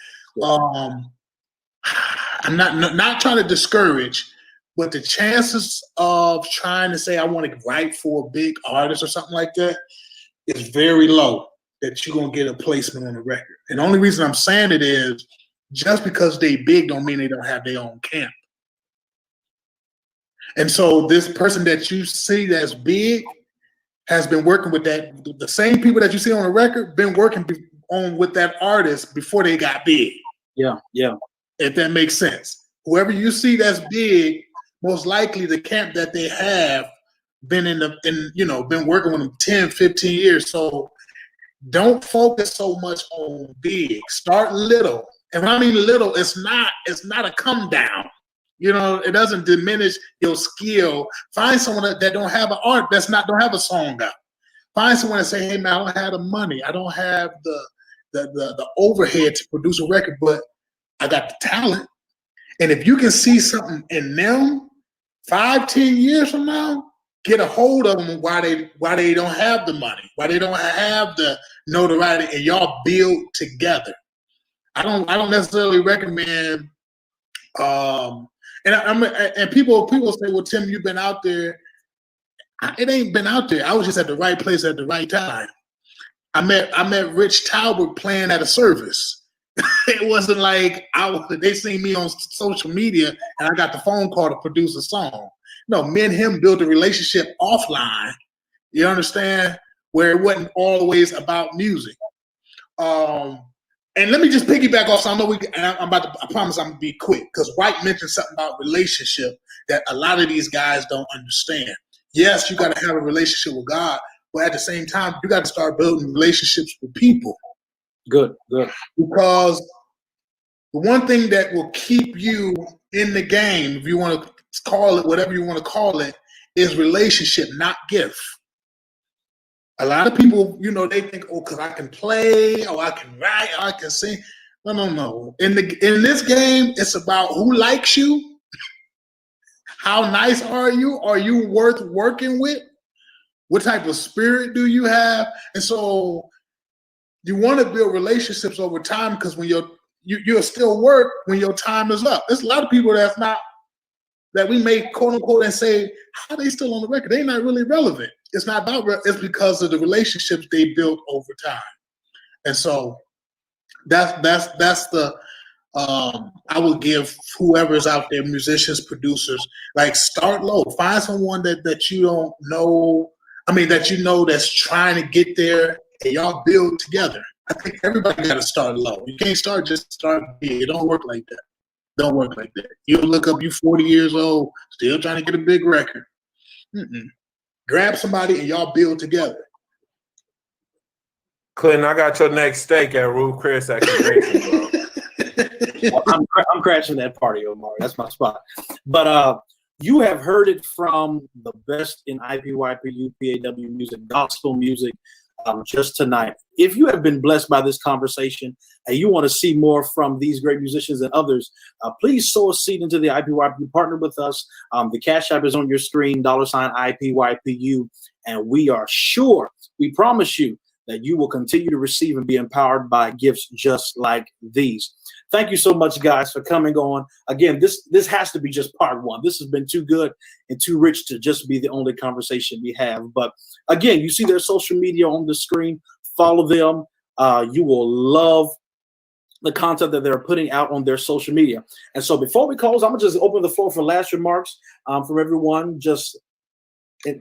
I'm not trying to discourage, but the chances of trying to say I want to write for a big artist or something like that is very low that you're going to get a placement on the record. And the only reason I'm saying it is just because they big don't mean they don't have their own camp. And so this person that you see that's big has been working with that. The same people that you see on the record been working on with that artist before they got big. Yeah, yeah. If that makes sense. Whoever you see that's big, most likely the camp that they have been been working with them 10, 15 years. So don't focus so much on big. Start little. And when I mean little, it's not a come down. It doesn't diminish your skill. Find someone that don't have an art, don't have a song out. Find someone that say, hey man, I don't have the money. I don't have the overhead to produce a record, but I got the talent. And if you can see something in them 5, 10 years from now, get a hold of them why they don't have the money, why they don't have the notoriety, and y'all build together. I don't necessarily recommend and people say, well, Tim, you've been out there. It ain't been out there. I was just at the right place at the right time. I met Rich Talbot playing at a service. It wasn't like they seen me on social media and I got the phone call to produce a song. No, me and him built a relationship offline. You understand? Where it wasn't always about music. And let me just piggyback off. So I know I promise I'm gonna be quick because White mentioned something about relationship that a lot of these guys don't understand. Yes, you got to have a relationship with God, but at the same time, you got to start building relationships with people. Good. Because the one thing that will keep you in the game, if you want to call it whatever you want to call it, is relationship, not gift. A lot of people, they think, oh, because I can play, or I can write, or I can sing. No. In this game, it's about who likes you, how nice are you worth working with, what type of spirit do you have, and so you want to build relationships over time because when you'll still work when your time is up. There's a lot of people that we make quote unquote and say, how are they still on the record? They're not really relevant. It's not about, it's because of the relationships they built over time. And so that's the, I would give whoever's out there, musicians, producers, like start low. Find someone that you don't know, that's trying to get there and y'all build together. I think everybody got to start low. You can't just start big. It don't work like that. Don't work like that. You'll look up, you 40 years old, still trying to get a big record. Grab somebody and y'all build together. Clinton, I got your next steak at Roof Chris at convention, bro. Well, I'm crashing that party, Omar. That's my spot. But you have heard it from the best in IPYPU, PAW music, gospel music, just tonight. If you have been blessed by this conversation and you want to see more from these great musicians and others, please sow a seed into the IPYPU. Partner with us. The Cash App is on your screen, $IPYPU. And we are sure, we promise you, that you will continue to receive and be empowered by gifts just like these. Thank you so much, guys, for coming on. Again, this has to be just part one. This has been too good and too rich to just be the only conversation we have. But again, you see their social media on the screen. Follow them. You will love the content that they're putting out on their social media. And so before we close, I'm going to just open the floor for last remarks from everyone. Just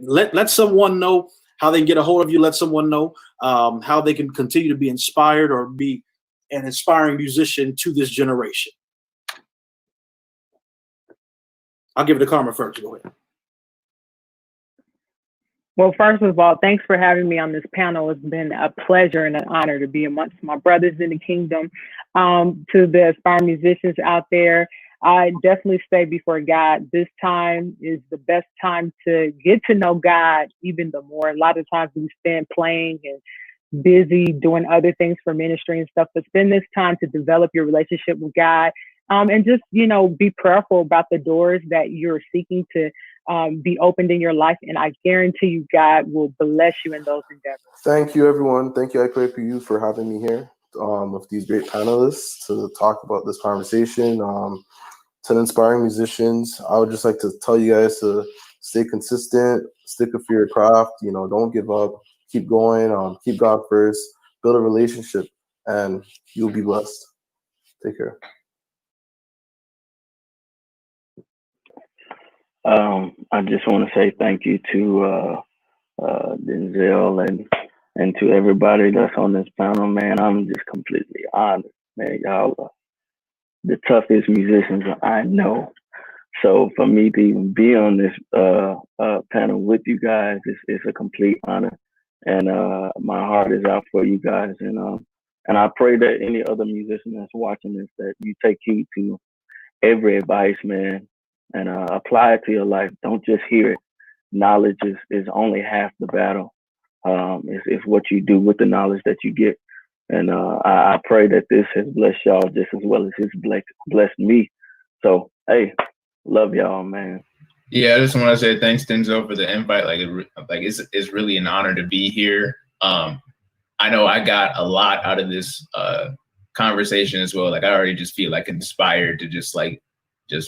let someone know how they can get a hold of you. Let someone know how they can continue to be inspired or be an inspiring musician to this generation. I'll give it to Karma first. Go ahead. Well, first of all, thanks for having me on this panel. It's been a pleasure and an honor to be amongst my brothers in the kingdom. To the aspiring musicians out there, I definitely stay before God. This time is the best time to get to know God even the more. A lot of times we spend playing and busy doing other things for ministry and stuff, but spend this time to develop your relationship with God. And just, be prayerful about the doors that you're seeking to be opened in your life. And I guarantee you, God will bless you in those endeavors. Thank you, everyone. Thank you, IPYPU, for having me here with these great panelists to talk about this conversation. to the inspiring musicians, I would just like to tell you guys to stay consistent, stick with your craft. You know, don't give up, keep going, keep God first, build a relationship, and you'll be blessed. Take care. I just want to say thank you to Denzel and to everybody that's on this panel, man. I'm just completely honored, man. Y'all are the toughest musicians I know. So for me to even be on this panel with you guys is a complete honor, and my heart is out for you guys. And I pray that any other musician that's watching this, that you take heed to every advice, man, and apply it to your life. Don't just hear it. Knowledge is only half the battle. It's what you do with the knowledge that you get. And I pray that this has blessed y'all just as well as it's blessed me. So, hey, love y'all, man. Yeah, I just want to say thanks, Denzel, for the invite. It's really an honor to be here. I know I got a lot out of this conversation as well. Like, I already just feel like inspired to just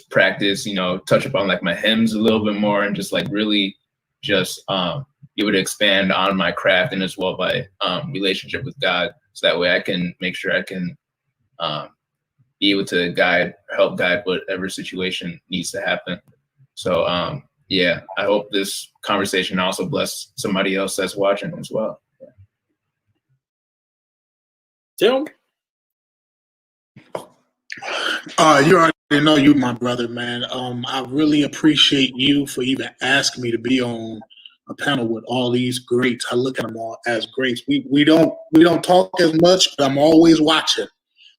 practice, you know, touch upon like my hymns a little bit more, and just like really just be able to expand on my craft, and as well my relationship with God, so that way I can make sure I can be able to help guide whatever situation needs to happen. So yeah, I hope this conversation also bless somebody else that's watching as well. Tim? You already know you, my brother, man. I really appreciate you for even asking me to be on a panel with all these greats. I look at them all as greats. We don't talk as much, but I'm always watching.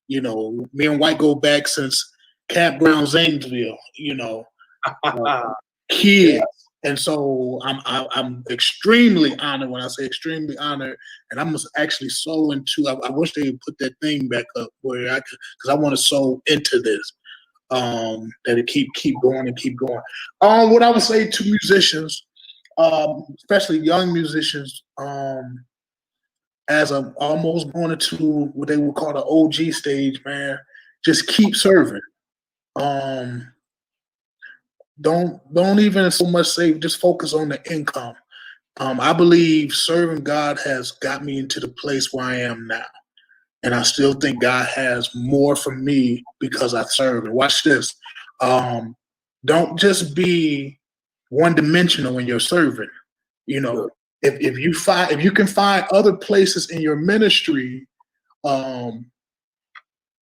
You know, me and White go back since Cap Brown Zanesville. You know, kids. And so I'm extremely honored. When I say extremely honored, and I'm actually so into. I wish they would put that thing back up where I could, because I want to so into this. That it keep going and keep going. What I would say to musicians, especially young musicians, as I'm almost going into what they would call the OG stage, man, just keep serving. Don't even so much say just focus on the income. I believe serving God has got me into the place where I am now. And I still think God has more for me because I serve. And watch this. Don't just be one-dimensional when you're serving. You know, if you can find other places in your ministry, and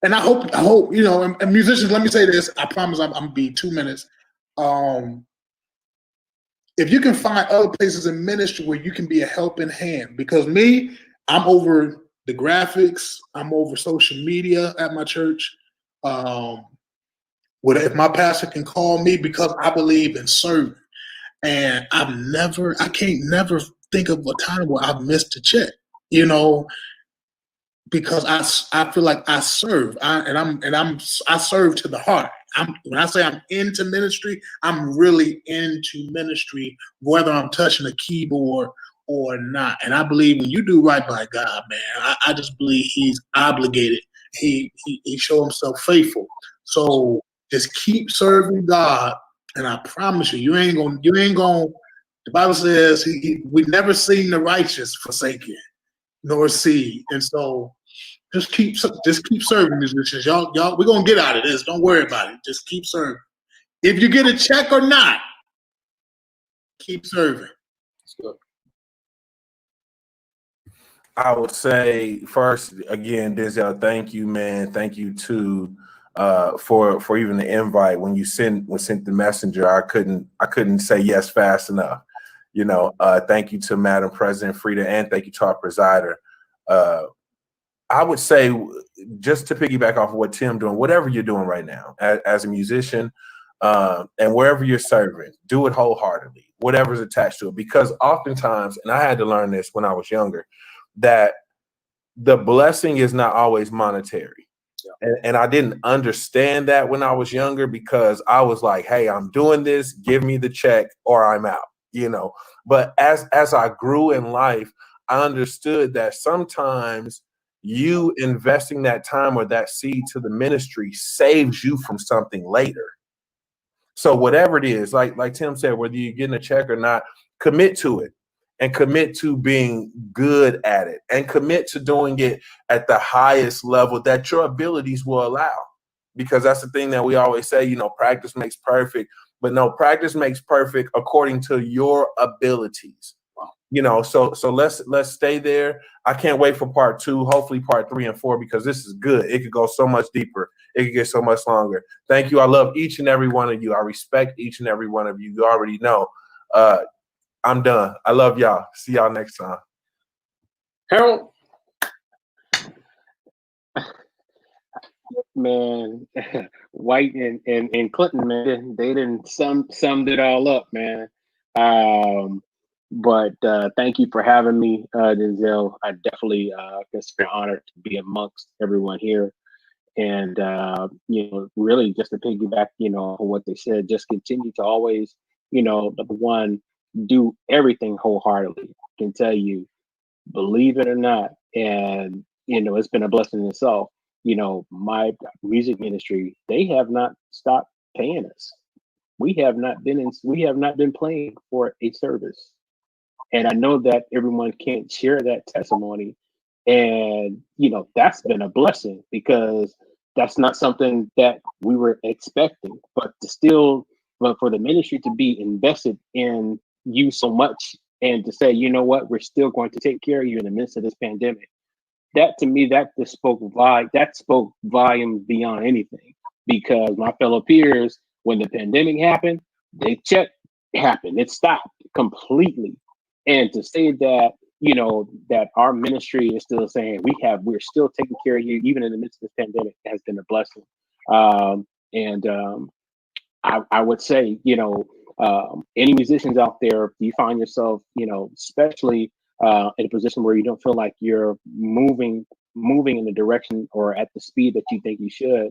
I hope you know, and musicians, let me say this. I promise I'm gonna be 2 minutes. If you can find other places in ministry where you can be a helping hand, because me, I'm over the graphics, I'm over social media at my church. If my pastor can call me, because I believe in serving, and I can't never think of a time where I've missed a check, you know, because I feel like I serve, I serve to the heart. When I say I'm into ministry, I'm really into ministry, whether I'm touching a keyboard or not. And I believe when you do right by God, man, I just believe He's obligated. He showed Himself faithful. So just keep serving God, and I promise you, you ain't gonna. The Bible says we never seen the righteous forsaken, nor seed. And so just keep serving, musicians. Y'all, we're gonna get out of this. Don't worry about it. Just keep serving. If you get a check or not, keep serving. I would say first, again, Denzel, thank you, man. Thank you too for even the invite. When you sent the messenger, I couldn't say yes fast enough. You know, thank you to Madam President Frida, and thank you to our presider. I would say, just to piggyback off of what Tim doing, whatever you're doing right now as a musician, and wherever you're serving, do it wholeheartedly, whatever's attached to it. Because oftentimes, and I had to learn this when I was younger, that the blessing is not always monetary. Yeah. And I didn't understand that when I was younger, because I was like, hey, I'm doing this, give me the check or I'm out, you know. But as I grew in life, I understood that sometimes you investing that time or that seed to the ministry saves you from something later. So whatever it is, like Tim said, whether you're getting a check or not, commit to it and commit to being good at it and commit to doing it at the highest level that your abilities will allow. Because that's the thing that we always say, you know, practice makes perfect, but no, practice makes perfect according to your abilities. You know, so let's stay there. I can't wait for part 2, hopefully part 3 and 4, because this is good. It could go so much deeper. It could get so much longer. Thank you. I love each and every one of you. I respect each and every one of you. You already know. I'm done. I love y'all. See y'all next time. Harold? Man, White and Clinton, man, they didn't summed it all up, man. But thank you for having me, Denzel. I definitely consider honored to be amongst everyone here. And you know, really just to piggyback, you know, on what they said, just continue to always, you know, number one, do everything wholeheartedly. I can tell you, believe it or not, and you know, it's been a blessing in itself. You know, my music ministry, they have not stopped paying us. We have not been playing for a service. And I know that everyone can't share that testimony. And, you know, that's been a blessing because that's not something that we were expecting. But for the ministry to be invested in you so much and to say, you know what, we're still going to take care of you in the midst of this pandemic. That to me, that spoke volumes beyond anything. Because my fellow peers, when the pandemic happened, they checked happened. It stopped completely. And to say that, you know, that our ministry is still saying we're still taking care of you, even in the midst of this pandemic, has been a blessing. I would say, you know, any musicians out there, if you find yourself, you know, especially in a position where you don't feel like you're moving in the direction or at the speed that you think you should,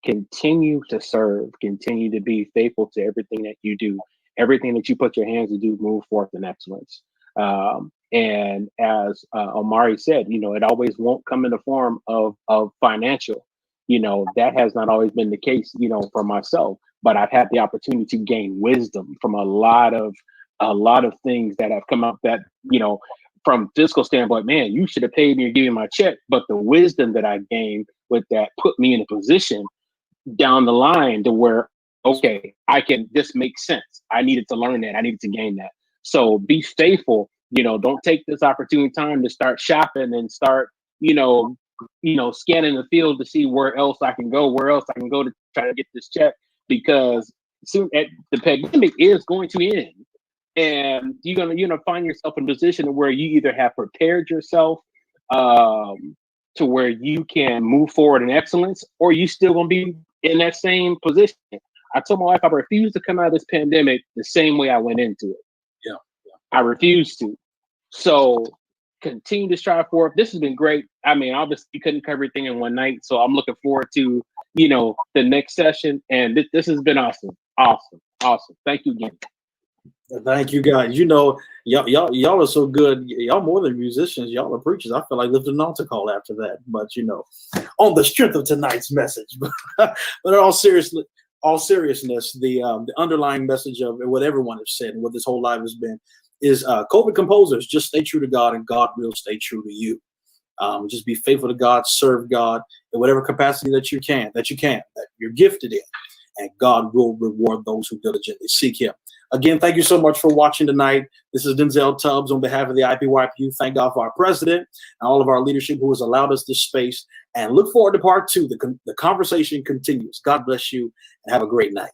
continue to serve, continue to be faithful to everything that you do, everything that you put your hands to do, move forth in excellence. And as Omari said, you know, it always won't come in the form of financial. You know, that has not always been the case, you know, for myself, but I've had the opportunity to gain wisdom from a lot of things that have come up that, you know, from fiscal standpoint, man, you should have paid me or given me my check. But the wisdom that I gained with that put me in a position down the line to where, okay, this makes sense. I needed to learn that. I needed to gain that. So be faithful, you know, don't take this opportune time to start shopping and start, you know, scanning the field to see where else I can go to try to get this check, because soon the pandemic is going to end. And you're gonna find yourself in a position where you either have prepared yourself to where you can move forward in excellence, or you still gonna be in that same position. I told my wife I refuse to come out of this pandemic the same way I went into it. Yeah. I refuse to. So continue to strive for it. This has been great. I mean, obviously you couldn't cover everything in one night, so I'm looking forward to, you know, the next session. And this has been awesome. Thank you again. Thank you, guys. You know, y'all are so good. Y'all more than musicians. Y'all are preachers. I feel like lifting an altar call after that. But you know, on the strength of tonight's message, but in all seriousness, the underlying message of what everyone has said and what this whole life has been is COVID composers, just stay true to God, and God will stay true to you. Just be faithful to God, serve God in whatever capacity that you're gifted in, and God will reward those who diligently seek Him. Again, thank you so much for watching tonight. This is Denzel Tubbs on behalf of the IPYPU. Thank God for our president and all of our leadership who has allowed us this space. And look forward to part 2. The conversation continues. God bless you and have a great night.